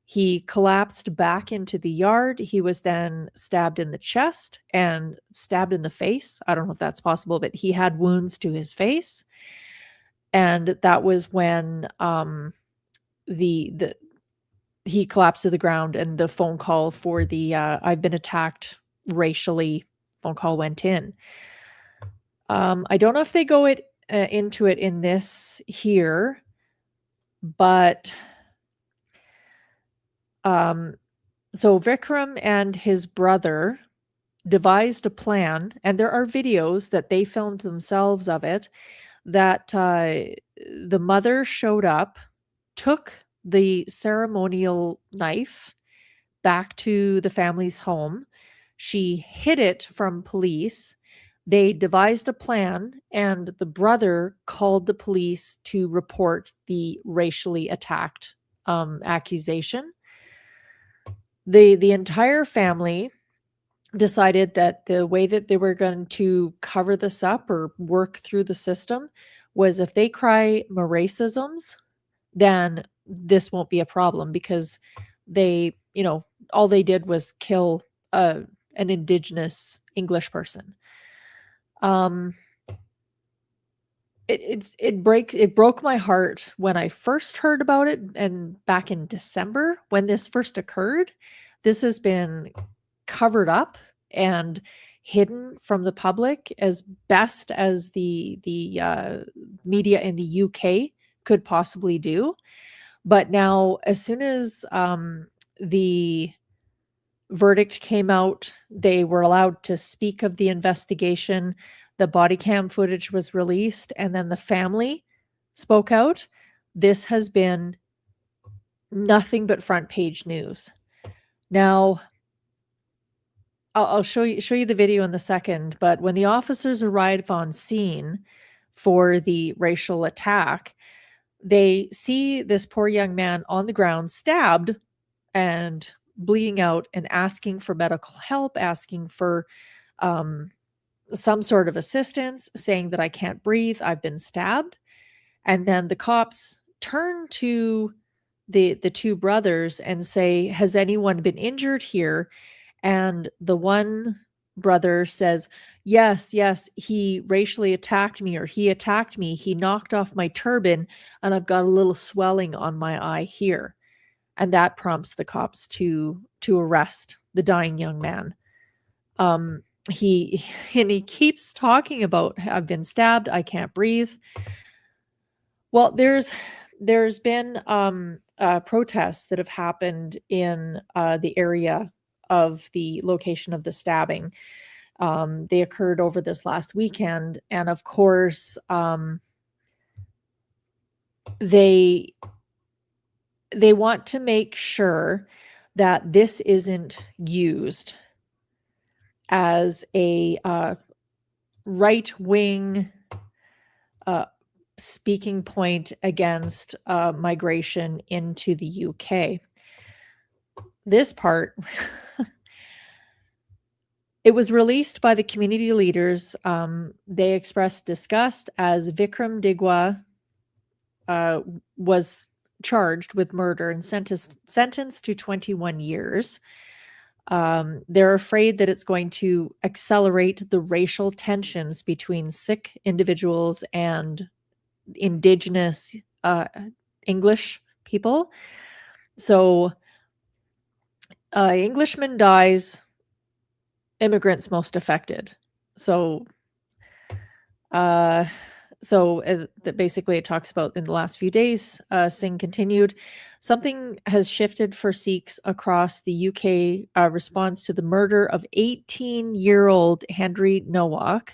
He collapsed back into the yard. He was then stabbed in the chest and stabbed in the face. I don't know if that's possible, but he had wounds to his face. And that was when he collapsed to the ground, and the phone call for the "I've been attacked racially" phone call went in. I don't know if they go into it in this here, but so Vikram and his brother devised a plan, and there are videos that they filmed themselves of it, that the mother showed up, took the ceremonial knife back to the family's home. She hid it from police. They devised a plan, and the brother called the police to report the racially attacked accusation. The entire family decided that the way that they were going to cover this up or work through the system was, if they cry racisms, then this won't be a problem, because they, all they did was kill an Indigenous English person. It broke my heart when I first heard about it, and back in December when this first occurred. This has been covered up and hidden from the public as best as the media in the UK could possibly do. But now, as soon as the verdict came out, they were allowed to speak of the investigation. The body cam footage was released, and then the family spoke out. This has been nothing but front page news. Now, I'll show you the video in a second, but when the officers arrived on scene for the racial attack, they see this poor young man on the ground, stabbed and bleeding out, and asking for medical help, asking for some sort of assistance, saying that I can't breathe, I've been stabbed. And then the cops turn to the two brothers and say, has anyone been injured here? And the one brother says, yes, he racially attacked me, or he attacked me. He knocked off my turban, and I've got a little swelling on my eye here. And that prompts the cops to arrest the dying young man. He keeps talking about, I've been stabbed, I can't breathe. Well, there's been protests that have happened in the area of the location of the stabbing. They occurred over this last weekend, and of course, they want to make sure that this isn't used as a right-wing speaking point against migration into the UK. This part, it was released by the community leaders. They expressed disgust as Vikram Digwa was charged with murder and sentenced to 21 years. They're afraid that it's going to accelerate the racial tensions between Sikh individuals and Indigenous English people. So Englishman dies, immigrants most affected. So that basically it talks about in the last few days, Singh continued, something has shifted for Sikhs across the UK response to the murder of 18-year-old Henry NOVAK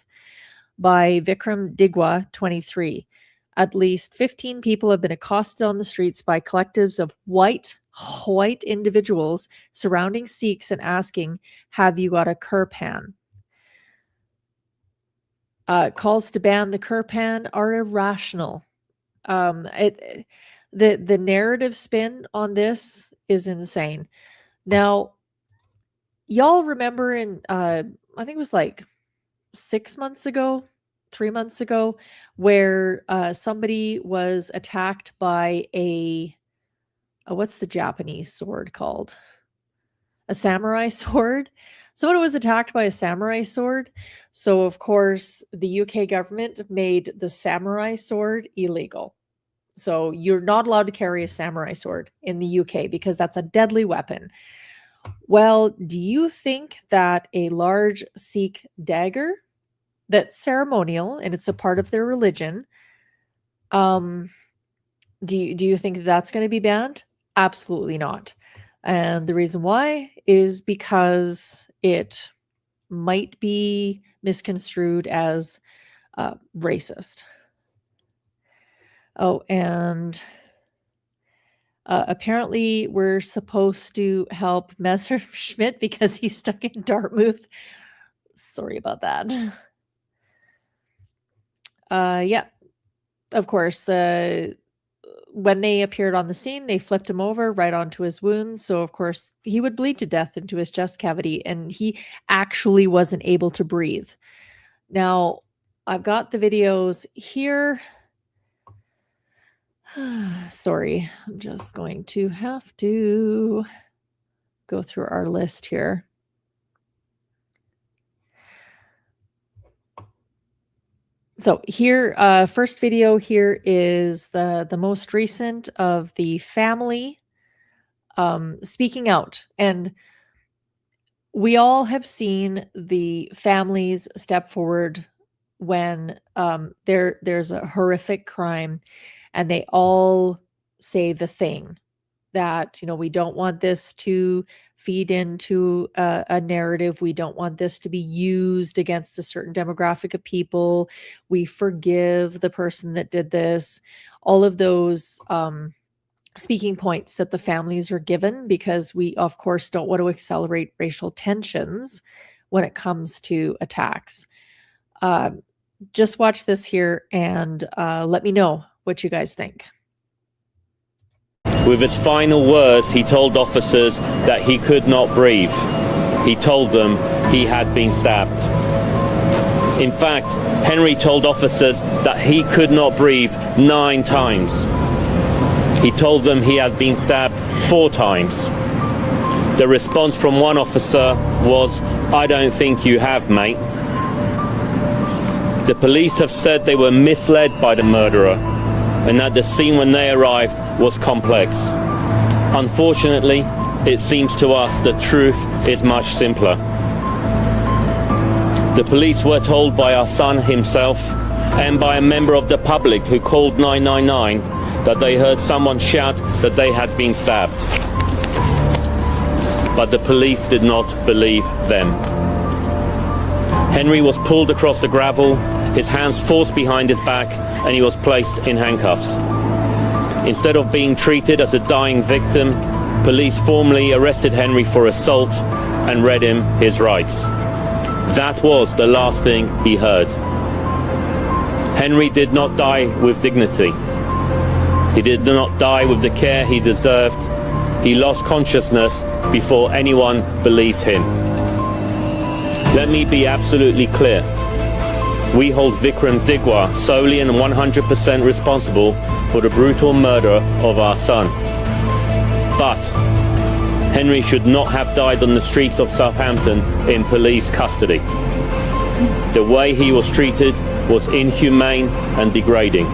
by Vikram Digwa, 23. At least 15 people have been accosted on the streets by collectives of white individuals surrounding Sikhs and asking, have you got a kirpan? Calls to ban the kirpan are irrational. The narrative spin on this is insane. Now, y'all remember in I think it was like 3 months ago, where somebody was attacked by what's the Japanese sword called? A samurai sword. Someone was attacked by a samurai sword. So, of course, the UK government made the samurai sword illegal. So you're not allowed to carry a samurai sword in the UK because that's a deadly weapon. Well, do you think that a large Sikh dagger that's ceremonial and it's a part of their religion, do you think that's going to be banned? Absolutely not. And the reason why is because it might be misconstrued as racist. Oh, and apparently we're supposed to help Messerschmitt because he's stuck in Dartmouth. Sorry about that. Yeah, of course. When they appeared on the scene, they flipped him over right onto his wounds. So, of course, he would bleed to death into his chest cavity, and he actually wasn't able to breathe. Now, I've got the videos here. Sorry, I'm just going to have to go through our list here. So here, first video here is the most recent of the family speaking out. And we all have seen the families step forward when there's a horrific crime, and they all say the thing that, we don't want this to feed into a narrative. We don't want this to be used against a certain demographic of people. We forgive the person that did this. All of those speaking points that the families are given, because we, of course, don't want to accelerate racial tensions when it comes to attacks. Just watch this here and let me know what you guys think. With his final words, he told officers that he could not breathe. He told them he had been stabbed. In fact, Henry told officers that he could not breathe 9 times. He told them he had been stabbed 4 times. The response from one officer was, "I don't think you have, mate." The police have said they were misled by the murderer, and that the scene when they arrived was complex. Unfortunately, it seems to us the truth is much simpler. The police were told by our son himself and by a member of the public who called 999 that they heard someone shout that they had been stabbed. But the police did not believe them. Henry was pulled across the gravel, his hands forced behind his back, and he was placed in handcuffs. Instead of being treated as a dying victim, police formally arrested Henry for assault and read him his rights. That was the last thing he heard. Henry did not die with dignity. He did not die with the care he deserved. He lost consciousness before anyone believed him. Let me be absolutely clear. We hold Vikram Digwa solely and 100% responsible for the brutal murder of our son. But Henry should not have died on the streets of Southampton in police custody. The way he was treated was inhumane and degrading.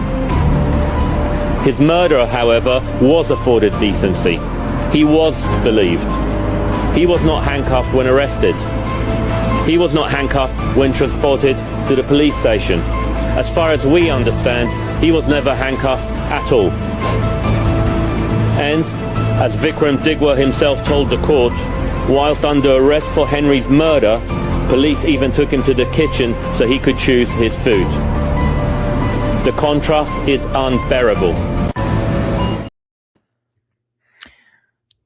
His murderer, however, was afforded decency. He was believed. He was not handcuffed when arrested. He was not handcuffed when transported to the police station. As far as we understand, he was never handcuffed at all. And, as Vikram Digwa himself told the court, whilst under arrest for Henry's murder, police even took him to the kitchen so he could choose his food. The contrast is unbearable.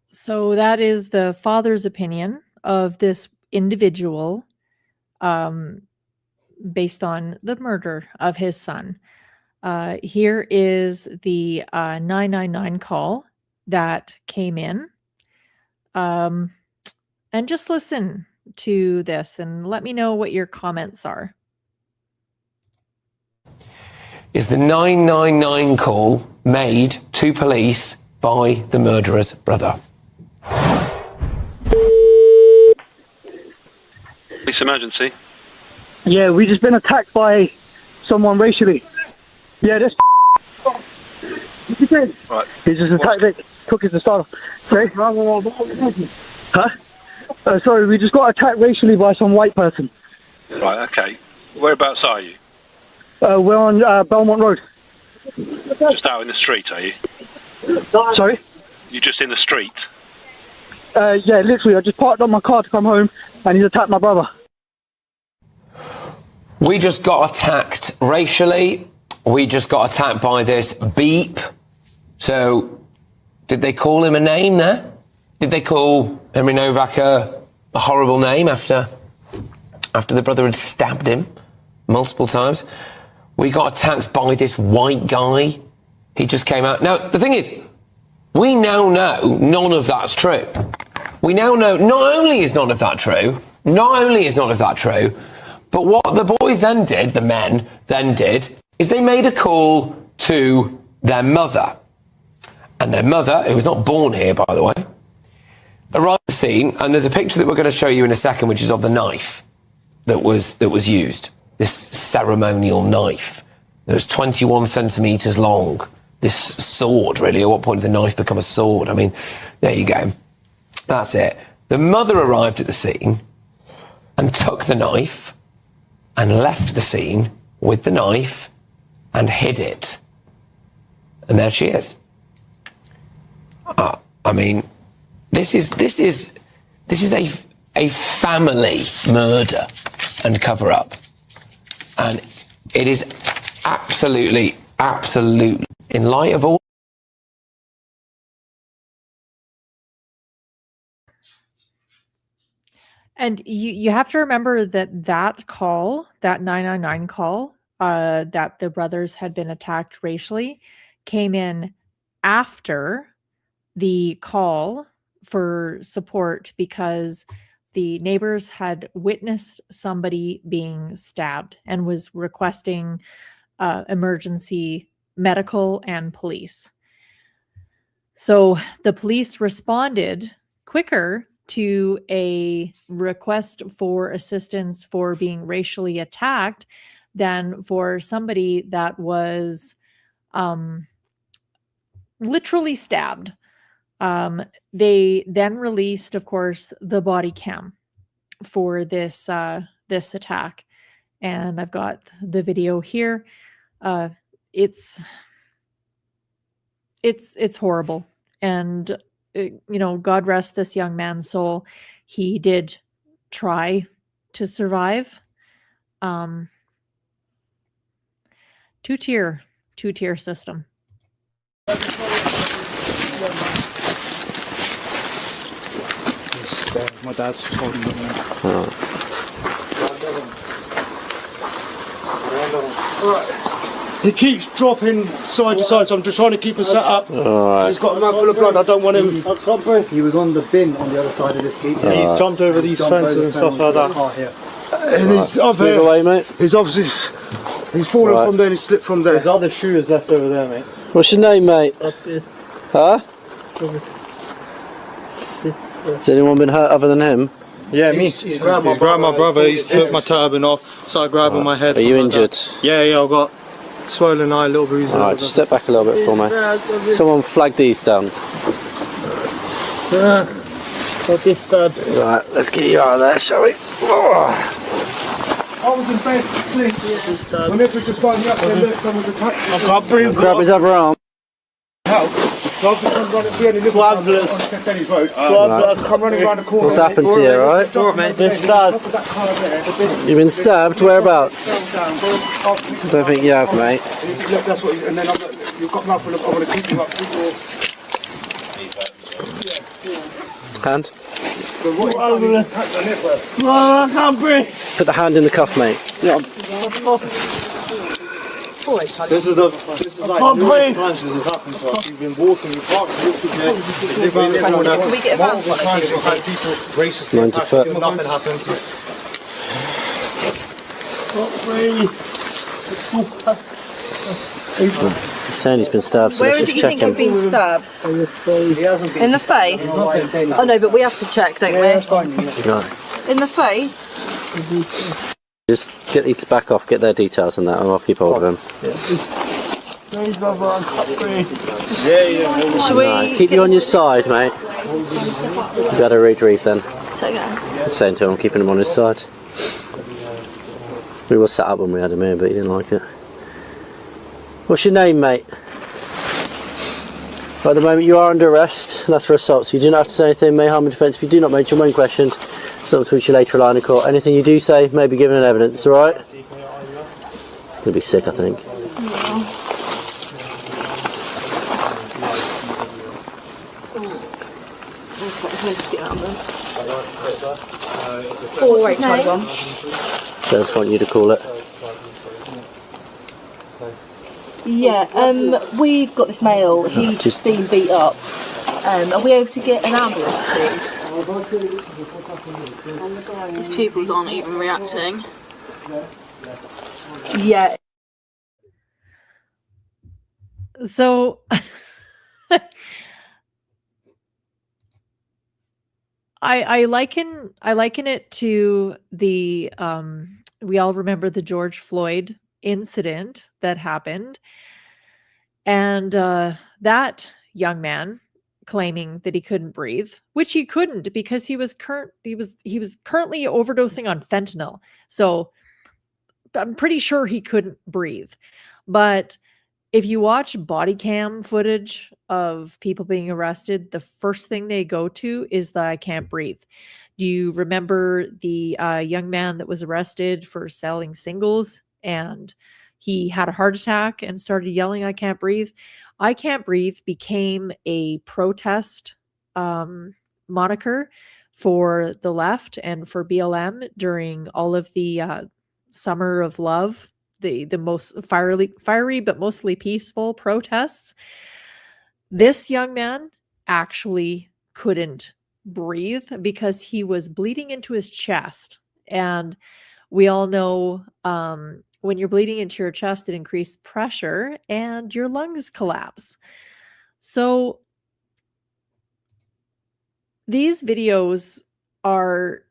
So that is the father's opinion of this individual based on the murder of his son. Here is the 999 call that came in. And just listen to this and let me know what your comments are. Is the 999 call made to police by the murderer's brother? Police emergency. Yeah, we just been attacked by someone racially. Yeah, this. Right. He just attacked it. Took his starter. Sorry? Huh? Sorry, we just got attacked racially by some white person. Right, okay. Whereabouts are you? We're on Belmont Road. Just out in the street, are you? Sorry? You're just in the street? Yeah, literally, I just parked up my car to come home and he's attacked my brother. We just got attacked racially. We just got attacked by this beep. So, did they call him a name there? Did they call Henry NOVAK a horrible name after the brother had stabbed him multiple times? We got attacked by this white guy. He just came out. Now, the thing is, we now know none of that's true. We now know not only is none of that true, but what the boys then did, the men then did, is they made a call to their mother. And their mother, who was not born here, by the way, arrived at the scene, and there's a picture that we're going to show you in a second, which is of the knife that was used. This ceremonial knife that was 21 centimetres long. This sword, really. At what point does a knife become a sword? I mean, there you go. That's it. The mother arrived at the scene and took the knife and left the scene with the knife and hid it. And there she is. I mean, this is a family murder and cover up, and it is absolutely in light of all. And you have to remember that call, that 999 call, that the brothers had been attacked racially, came in after the call for support because the neighbors had witnessed somebody being stabbed and was requesting emergency medical and police. So the police responded quicker to a request for assistance for being racially attacked than for somebody that was literally stabbed. They then released, of course, the body cam for this attack, and I've got the video here. It's horrible, and God rest this young man's soul. He did try to survive. Two-tier system. My dad's just holding it now. Alright. He keeps dropping side to side, so I'm just trying to keep him set up. Alright. He's got a mouth full of blood, I don't want him. He was on the bin on the other side of this heap. He's jumped over these fences and stuff like that. And he's up here. Move away, mate. He's obviously he's fallen from there and he slipped from there. There's other shoes left over there, mate. What's your name, mate? Up here. Huh? Has anyone been hurt other than him? Yeah, me. He's grabbed my brother, he's took my turban off, started grabbing my head. Are you injured? Yeah, I've got swollen eye, a little bruise. Alright, just step back a little bit for me. Someone flag these down. Got this stabbed. Right, let's get you out of there, shall we? I was in bed asleep. When if we just find me up there, look, someone's attacked me. I can't breathe. Grab his other arm. Help. So I've just come running through any little on St. Denny's Road. I've come running around the corner. What's happened to you, alright? Mate, been stabbed. You've been stabbed? Whereabouts? I don't think you have, mate. Look, that's what and then you've got mouth full of, I want to keep you up. Hand? I can't breathe. Put the hand in the cuff, mate. Yeah. This is like numerous times this has happened to us. We've been walking, we parked, Can we get a van? multiple times we've had people racistly 90 foot. attacked us, nothing happened. He's saying he's been stabbed, so Where let's is it just you check think you've him. been stabbed? In the face? Oh no, but we have to check, don't we? Right. In the face? Just get these back off, get their details and that, and I'll keep hold of him. Should we Right, keep you on your side, mate. You better retrieve then. I'm saying to him, I'm keeping him on his side. We were set up when we had him here, but he didn't like it. What's your name, mate? Right, at the moment you are under arrest, and that's for assault, so you do not have to say anything, may harm in defence. If you do not mention main questions, it's up to which you later rely in court. Anything you do say may be given in evidence, alright? It's going to be sick, I think. I just want you to call it. Yeah, we've got this male, he's just been beat up. Are we able to get an ambulance, please? His pupils aren't even reacting. Yeah. So I liken it to the we all remember the George Floyd incident that happened, and that young man claiming that he couldn't breathe, which he couldn't because he was currently overdosing on fentanyl. So I'm pretty sure he couldn't breathe. But if you watch body cam footage of people being arrested, the first thing they go to is the "I can't breathe." Do you remember the young man that was arrested for selling singles, and he had a heart attack and started yelling, "I can't breathe"? "I can't breathe" became a protest moniker for the left and for BLM during all of the Summer of Love, the most fiery but mostly peaceful protests. This young man actually couldn't breathe because he was bleeding into his chest. And we all know when you're bleeding into your chest, it increases pressure and your lungs collapse. So these videos are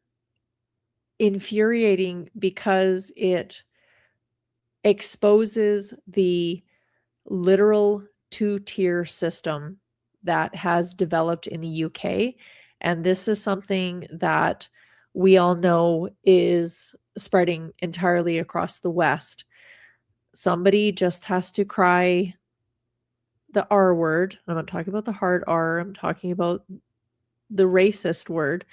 infuriating because it exposes the literal two-tier system that has developed in the UK. And this is something that we all know is spreading entirely across the West. Somebody just has to cry the R word. I'm not talking about the hard R. I'm talking about the racist word.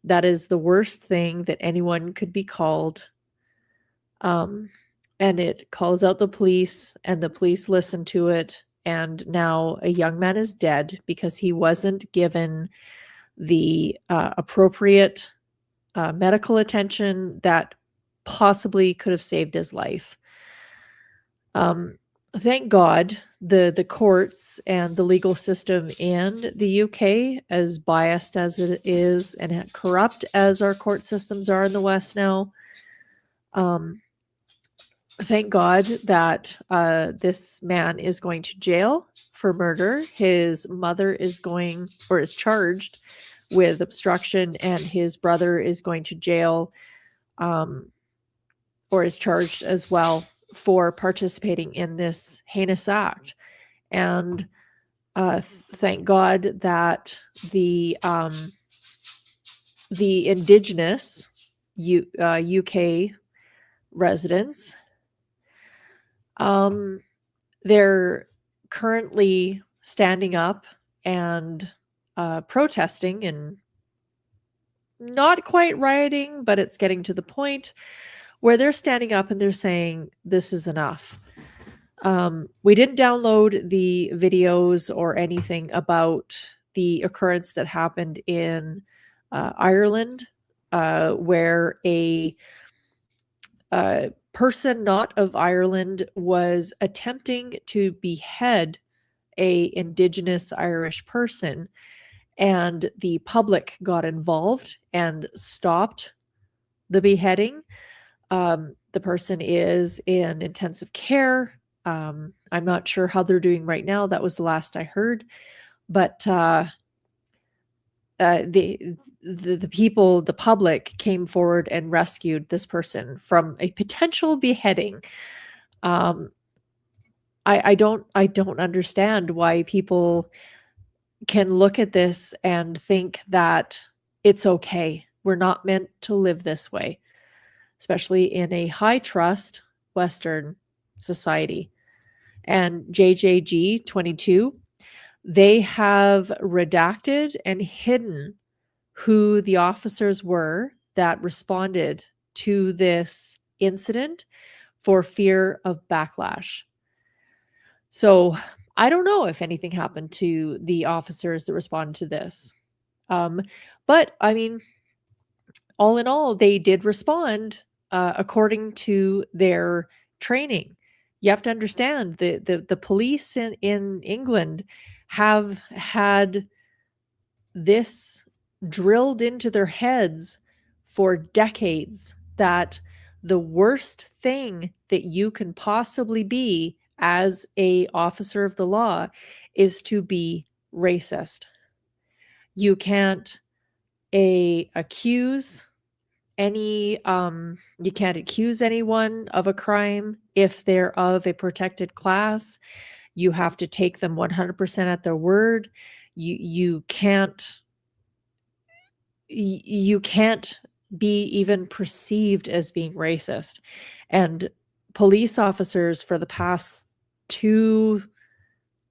That is the worst thing that anyone could be called. And it calls out the police, and the police listen to it. And now a young man is dead because he wasn't given the appropriate medical attention that possibly could have saved his life. Thank God the courts and the legal system in the UK, as biased as it is and corrupt as our court systems are in the West now, thank God that this man is going to jail for murder. His mother is charged with obstruction, and his brother is going to jail or is charged as well for participating in this heinous act. And thank God that the indigenous UK residents, they're currently standing up and protesting, and not quite rioting, but it's getting to the point where they're standing up and they're saying, this is enough. We didn't download the videos or anything about the occurrence that happened in Ireland, where a person not of Ireland was attempting to behead a indigenous Irish person, and the public got involved and stopped the beheading. The person is in intensive care. I'm not sure how they're doing right now. That was the last I heard. But the people, the public, came forward and rescued this person from a potential beheading. I don't understand why people can look at this and think that it's okay. We're not meant to live this way, especially in a high trust Western society. And JJG 22, they have redacted and hidden who the officers were that responded to this incident for fear of backlash. So I don't know if anything happened to the officers that responded to this. But I mean, all in all, they did respond according to their training. You have to understand the police in England have had this drilled into their heads for decades, that the worst thing that you can possibly be as a officer of the law is to be racist. You can't accuse anyone of a crime if they're of a protected class. You have to take them 100% at their word. you can't be even perceived as being racist. And police officers for the past 2,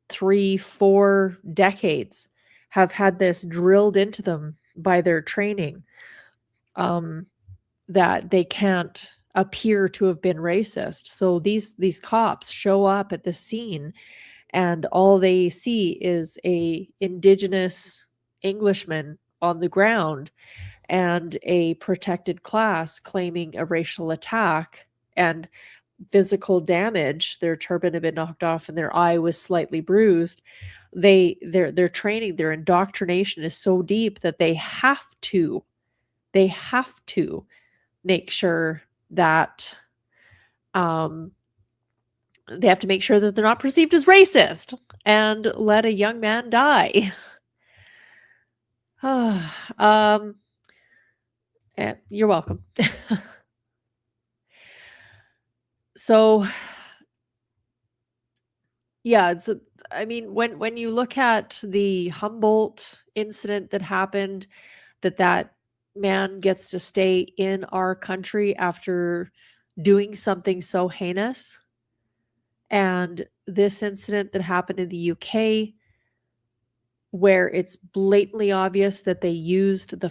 3, 4 decades have had this drilled into them by their training, that they can't appear to have been racist. So these cops show up at the scene, and all they see is a Indigenous Englishman on the ground and a protected class claiming a racial attack and physical damage. Their turban had been knocked off and their eye was slightly bruised. Their training, their indoctrination is so deep that they have to make sure that they have to make sure that they're not perceived as racist and let a young man die. You're welcome. So yeah, I mean, when you look at the Humboldt incident that happened, that man gets to stay in our country after doing something so heinous, and this incident that happened in the UK, where it's blatantly obvious that they used the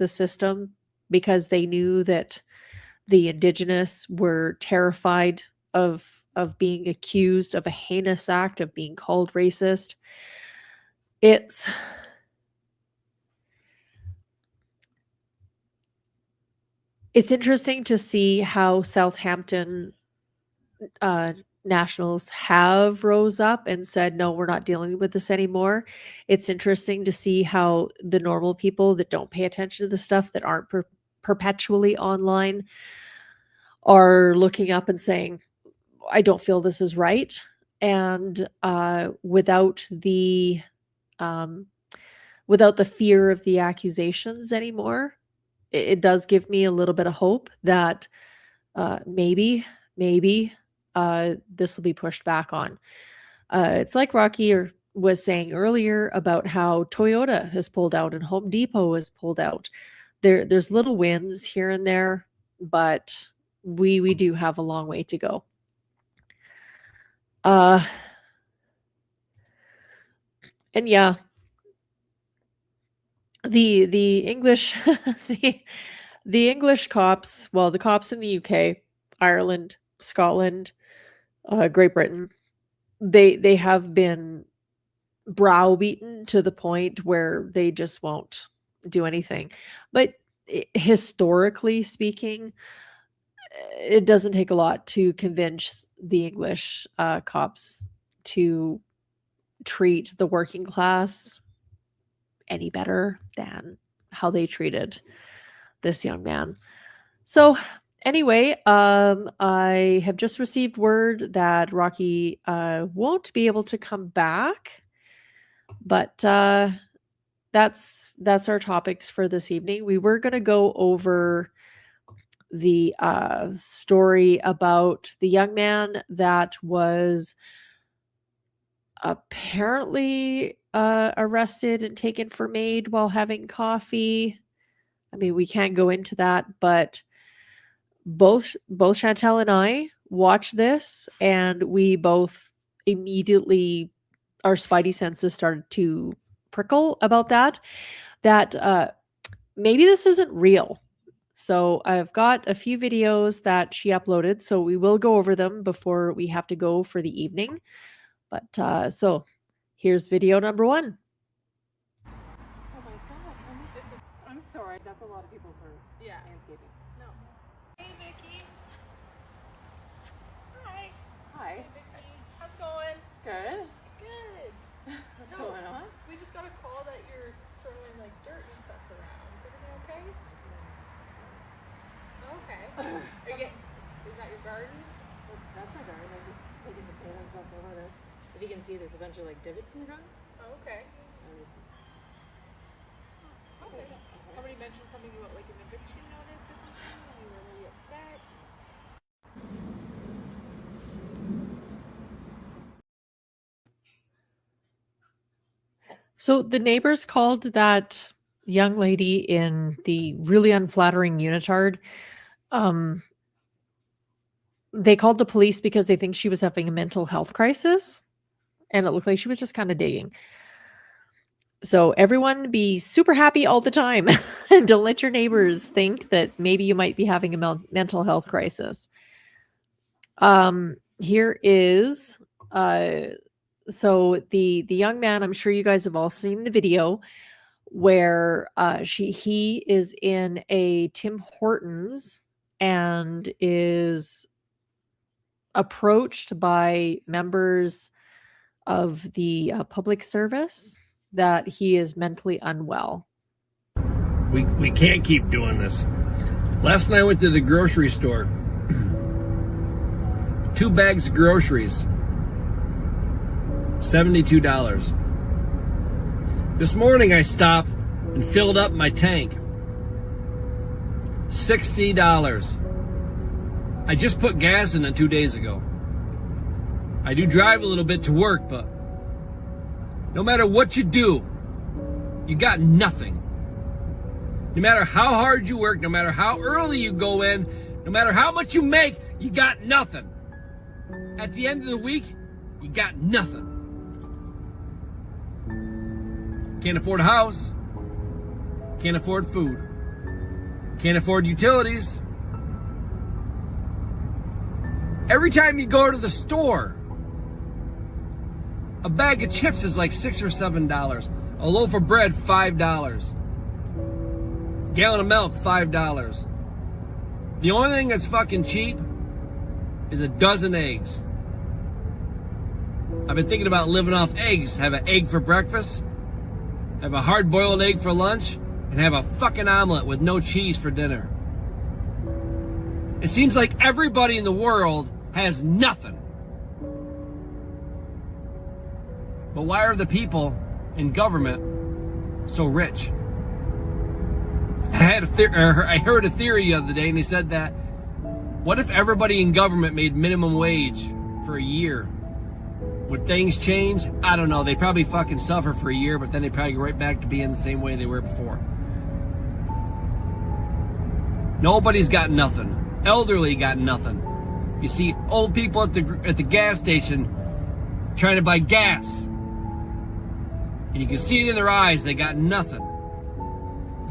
system, because they knew that the Indigenous were terrified of being accused of a heinous act, of being called racist. It's interesting to see how Southampton nationals have rose up and said, no, we're not dealing with this anymore. It's interesting to see how the normal people that don't pay attention to the stuff, that aren't perpetually online, are looking up and saying, I don't feel this is right. And without the fear of the accusations anymore, it does give me a little bit of hope that maybe this will be pushed back on. It's like Rocky was saying earlier about how Toyota has pulled out and Home Depot has pulled out. There's little wins here and there, but we do have a long way to go. And yeah, the English the English cops, well, the cops in the UK, Ireland, Scotland, Great Britain, they have been browbeaten to the point where they just won't do anything. But historically speaking, it doesn't take a lot to convince the English cops to treat the working class any better than how they treated this young man. So anyway, I have just received word that Rocky won't be able to come back, but that's our topics for this evening. We were going to go over the story about the young man that was apparently arrested and taken for MAID while having coffee. I mean, we can't go into that, but both Chantel and I watched this, and we both immediately, our spidey senses started to prickle about that maybe this isn't real. So I've got a few videos that she uploaded, so we will go over them before we have to go for the evening. But so here's video number 1. Oh my god, I'm sorry, that's a lot of people for landscaping. No. Hey, Vicky. Hi. Hi. Hey, Vicky. How's it going? Good. Good. What's going on? We just got a call that you're throwing like dirt and stuff around. Is everything okay? Okay. Is that your garden? Well, that's my garden. I'm just taking the paint and stuff over there. If you can see, there's a bunch of like divots in the ground. Oh, okay. Okay. Somebody mentioned something about like an eviction notice or something, and you were really upset. So the neighbors called that young lady in the really unflattering unitard. They called the police because they think she was having a mental health crisis, and it looked like she was just kind of digging. So everyone be super happy all the time. And don't let your neighbors think that maybe you might be having a mental health crisis. Here is so the young man, I'm sure you guys have all seen the video where he is in a Tim Hortons and is approached by members of the public service that he is mentally unwell. We can't keep doing this. Last night I went to the grocery store. 2 bags of groceries, $72. This morning I stopped and filled up my tank, $60. I just put gas in it 2 days ago. I do drive a little bit to work, but no matter what you do, you got nothing. No matter how hard you work, no matter how early you go in, no matter how much you make, you got nothing. At the end of the week, you got nothing. Can't afford a house. Can't afford food. Can't afford utilities. Every time you go to the store, a bag of chips is like $6 or $7. A loaf of bread, $5. Gallon of milk, $5. The only thing that's fucking cheap is a dozen eggs. I've been thinking about living off eggs. Have an egg for breakfast, have a hard-boiled egg for lunch, and have a fucking omelet with no cheese for dinner. It seems like everybody in the world has nothing. But why are the people in government so rich? I heard a theory the other day, and they said that, what if everybody in government made minimum wage for a year? Would things change? I don't know. They probably fucking suffer for a year, but then they probably go right back to being the same way they were before. Nobody's got nothing. Elderly got nothing. You see old people at the gas station trying to buy gas, and you can see it in their eyes. They got nothing.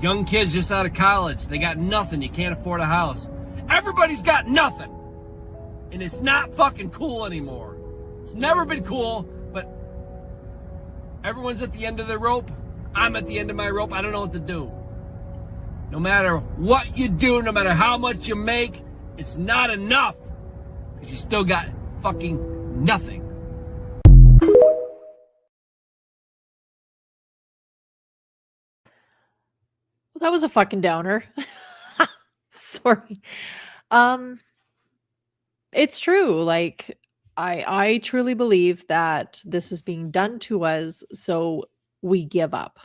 Young kids just out of college, they got nothing. You can't afford a house. Everybody's got nothing, and it's not fucking cool anymore. It's never been cool, but everyone's at the end of their rope. I'm at the end of my rope. I don't know what to do. No matter what you do, no matter how much you make, it's not enough, because you still got fucking nothing. Well, that was a fucking downer. Sorry. It's true. Like, I truly believe that this is being done to us, so we give up.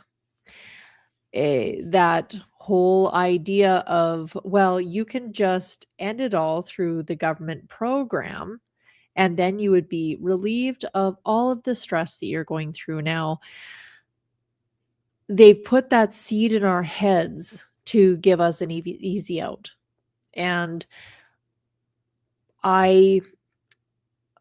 That whole idea of, well, you can just end it all through the government program, and then you would be relieved of all of the stress that you're going through now. They've put that seed in our heads to give us an easy out. And I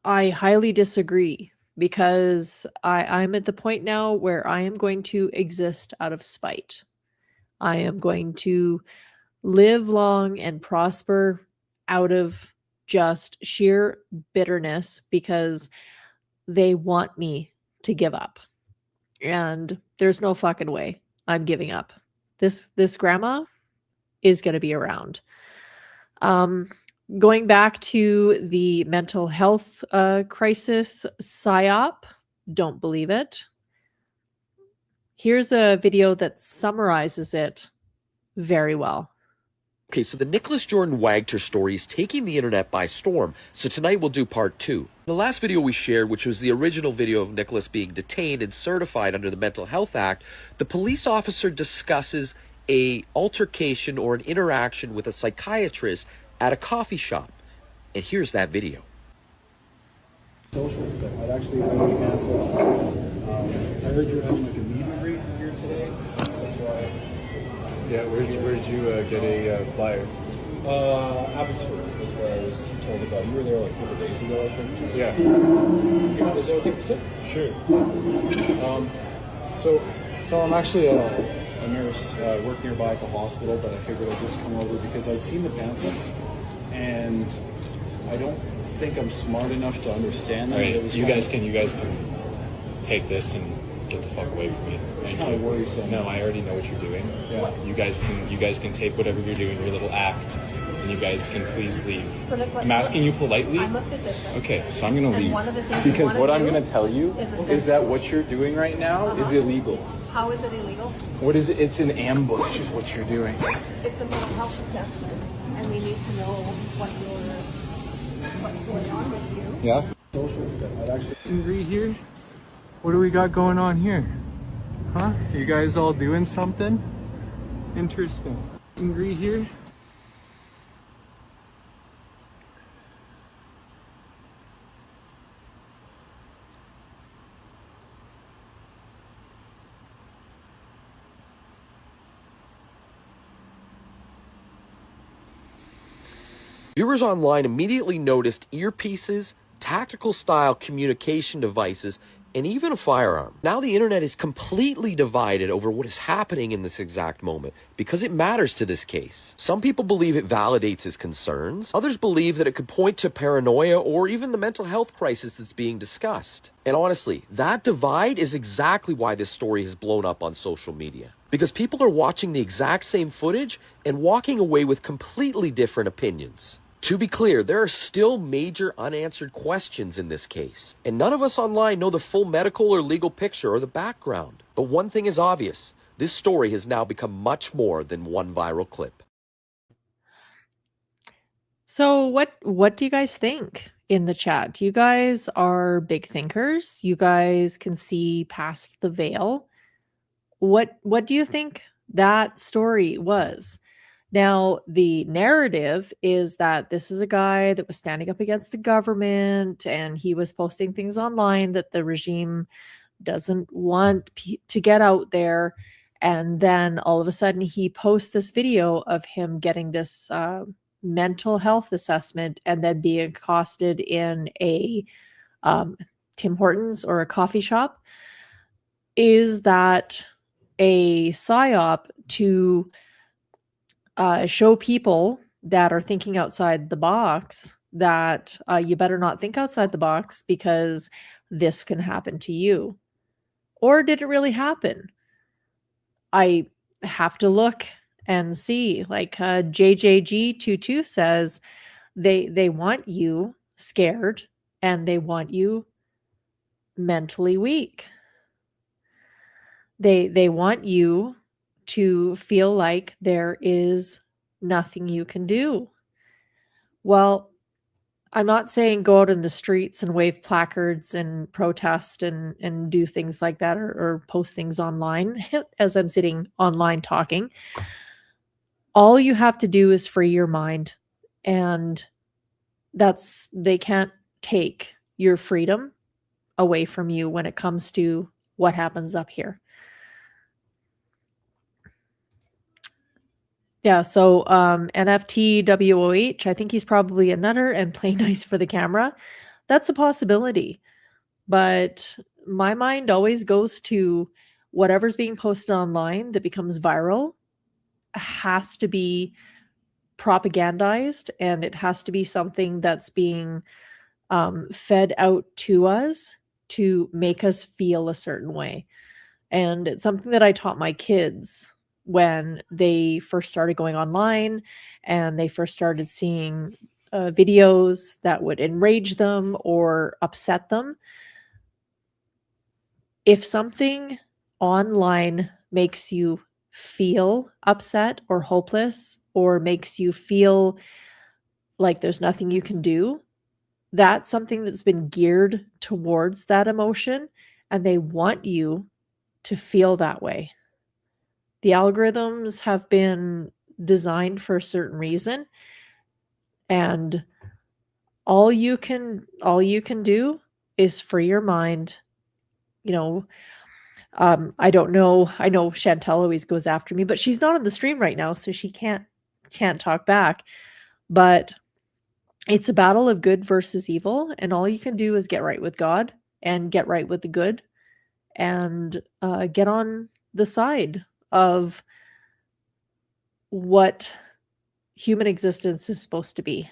highly disagree, because I'm at the point now where I am going to exist out of spite. I am going to live long and prosper out of just sheer bitterness, because they want me to give up. And there's no fucking way I'm giving up. This grandma is going to be around. Going back to the mental health crisis psyop, don't believe it. Here's a video that summarizes it very well. Okay, so the Nicholas Jordan WAGTER story is taking the internet by storm, so tonight we'll do part 2. The last video we shared, which was the original video of Nicholas being detained and certified under the Mental Health Act, the police officer discusses a altercation or an interaction with a psychiatrist at a coffee shop. And here's that video. Socials, but I'd actually like to have this. I heard you're having like a meeting. Yeah, where'd you get a flyer? Abbotsford is where I was told about. You were there like a couple days ago, I think. Yeah. Is it okay to sit? Sure. So I'm actually a nurse, work nearby at the hospital, but I figured I'd just come over because I'd seen the pamphlets, and I don't think I'm smart enough to understand them. Right. You guys can take this and get the fuck away from me. It's kind of worrisome. No, I already know what you're doing. Yeah. You guys can take whatever you're doing, your little act, and you guys can please leave. So I'm asking you politely. I'm a physician. Okay, so I'm gonna And leave. one of the things Because we what wanna I'm do going to tell you is that what you're doing right now is illegal. How is it illegal? What is it? It's an ambush is what you're doing. It's a mental health assessment, and we need to know what's going on with you. Yeah? Can you read here? What do we got going on here? Huh? You guys all doing something? Interesting. Can you read here? Viewers online immediately noticed earpieces, tactical-style communication devices, and even a firearm. Now the internet is completely divided over what is happening in this exact moment because it matters to this case. Some people believe it validates his concerns. Others believe that it could point to paranoia or even the mental health crisis that's being discussed. And honestly, that divide is exactly why this story has blown up on social media. Because people are watching the exact same footage and walking away with completely different opinions. To be clear, there are still major unanswered questions in this case, and none of us online know the full medical or legal picture or the background. But one thing is obvious, this story has now become much more than one viral clip. So what do you guys think in the chat? You guys are big thinkers. You guys can see past the veil. What do you think that story was? Now, the narrative is that this is a guy that was standing up against the government and he was posting things online that the regime doesn't want to get out there. And then all of a sudden he posts this video of him getting this mental health assessment and then being accosted in a Tim Hortons or a coffee shop. Is that a psyop to show people that are thinking outside the box that you better not think outside the box because this can happen to you? Or did it really happen? I have to look and see. Like JJG22 says, they want you scared and they want you mentally weak. They want you to feel like there is nothing you can do. Well, I'm not saying go out in the streets and wave placards and protest and do things like that or post things online as I'm sitting online talking. All you have to do is free your mind, and they can't take your freedom away from you when it comes to what happens up here. Yeah, so NFTWOH, I think he's probably a nutter and play nice for the camera. That's a possibility. But my mind always goes to whatever's being posted online that becomes viral has to be propagandized, and it has to be something that's being fed out to us to make us feel a certain way. And it's something that I taught my kids when they first started going online and they first started seeing videos that would enrage them or upset them. If something online makes you feel upset or hopeless or makes you feel like there's nothing you can do, that's something that's been geared towards that emotion, and they want you to feel that way. The algorithms have been designed for a certain reason, and all you can do is free your mind. You know, I don't know. I know Chantel always goes after me, but she's not on the stream right now, so she can't talk back. But it's a battle of good versus evil, and all you can do is get right with God and get right with the good, and get on the side of what human existence is supposed to be.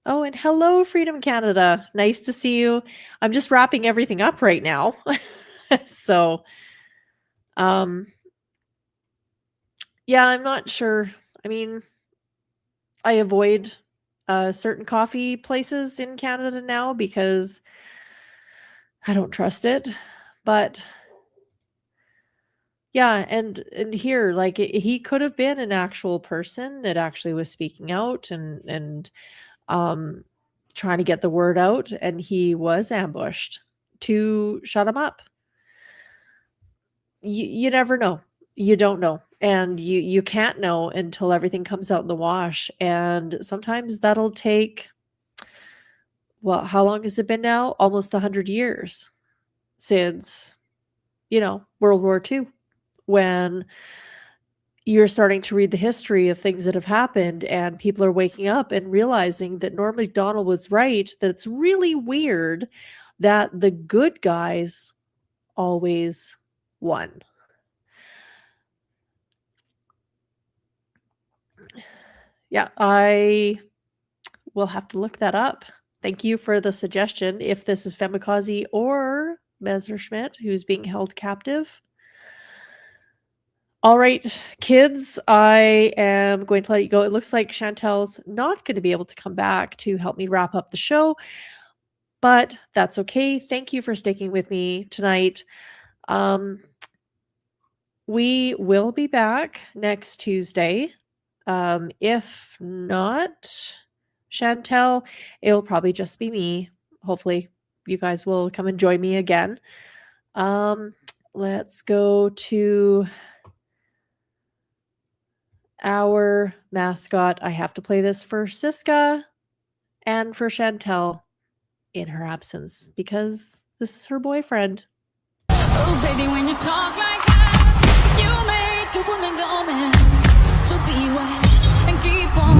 Oh, and hello, Freedom Canada. Nice to see you. I'm just wrapping everything up right now. So, yeah, I'm not sure. I mean, I avoid certain coffee places in Canada now because I don't trust it. But yeah, and here, like, he could have been an actual person that actually was speaking out and trying to get the word out, and he was ambushed to shut him up. You never know. You don't know. And you can't know until everything comes out in the wash. And sometimes that'll take, well, how long has it been now? Almost 100 years since, World War II, when you're starting to read the history of things that have happened, and people are waking up and realizing that Norm Macdonald was right, that it's really weird that the good guys always won. Yeah, I will have to look that up. Thank you for the suggestion. If this is Femikazi or Messerschmitt who's being held captive. All right, kids, I am going to let you go. It looks like Chantel's not going to be able to come back to help me wrap up the show, but that's okay. Thank you for sticking with me tonight. We will be back next Tuesday. If not Chantel, it'll probably just be me. Hopefully you guys will come and join me again. Let's go to our mascot. I have to play this for Siska and for Chantel in her absence because this is her boyfriend. Oh, baby, when you talk like that, you make a woman go mad. So be wise and keep on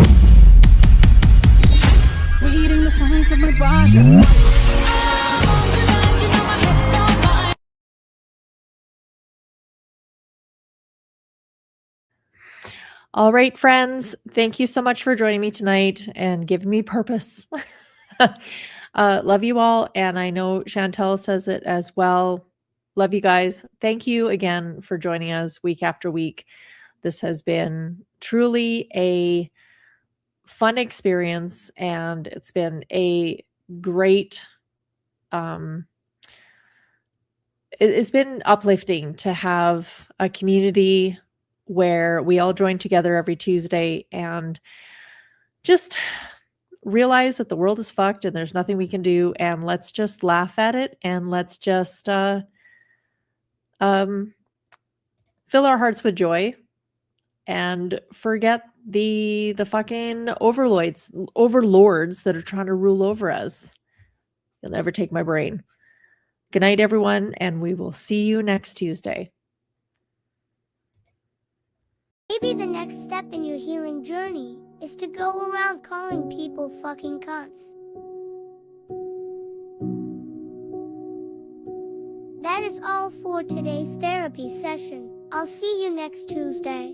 reading the signs of my body. All right, friends, thank you so much for joining me tonight and giving me purpose. Love you all, and I know Chantel says it as well. Love you guys. Thank you again for joining us week after week. This has been truly a fun experience, and it's been a great it's been uplifting to have a community where we all join together every Tuesday and just realize that the world is fucked and there's nothing we can do, and let's just laugh at it, and let's just fill our hearts with joy and forget the fucking overlords that are trying to rule over us. You'll never take my brain. Good night, everyone, and we will see you next Tuesday. Maybe the next step in your healing journey is to go around calling people fucking cunts. That is all for today's therapy session. I'll see you next Tuesday.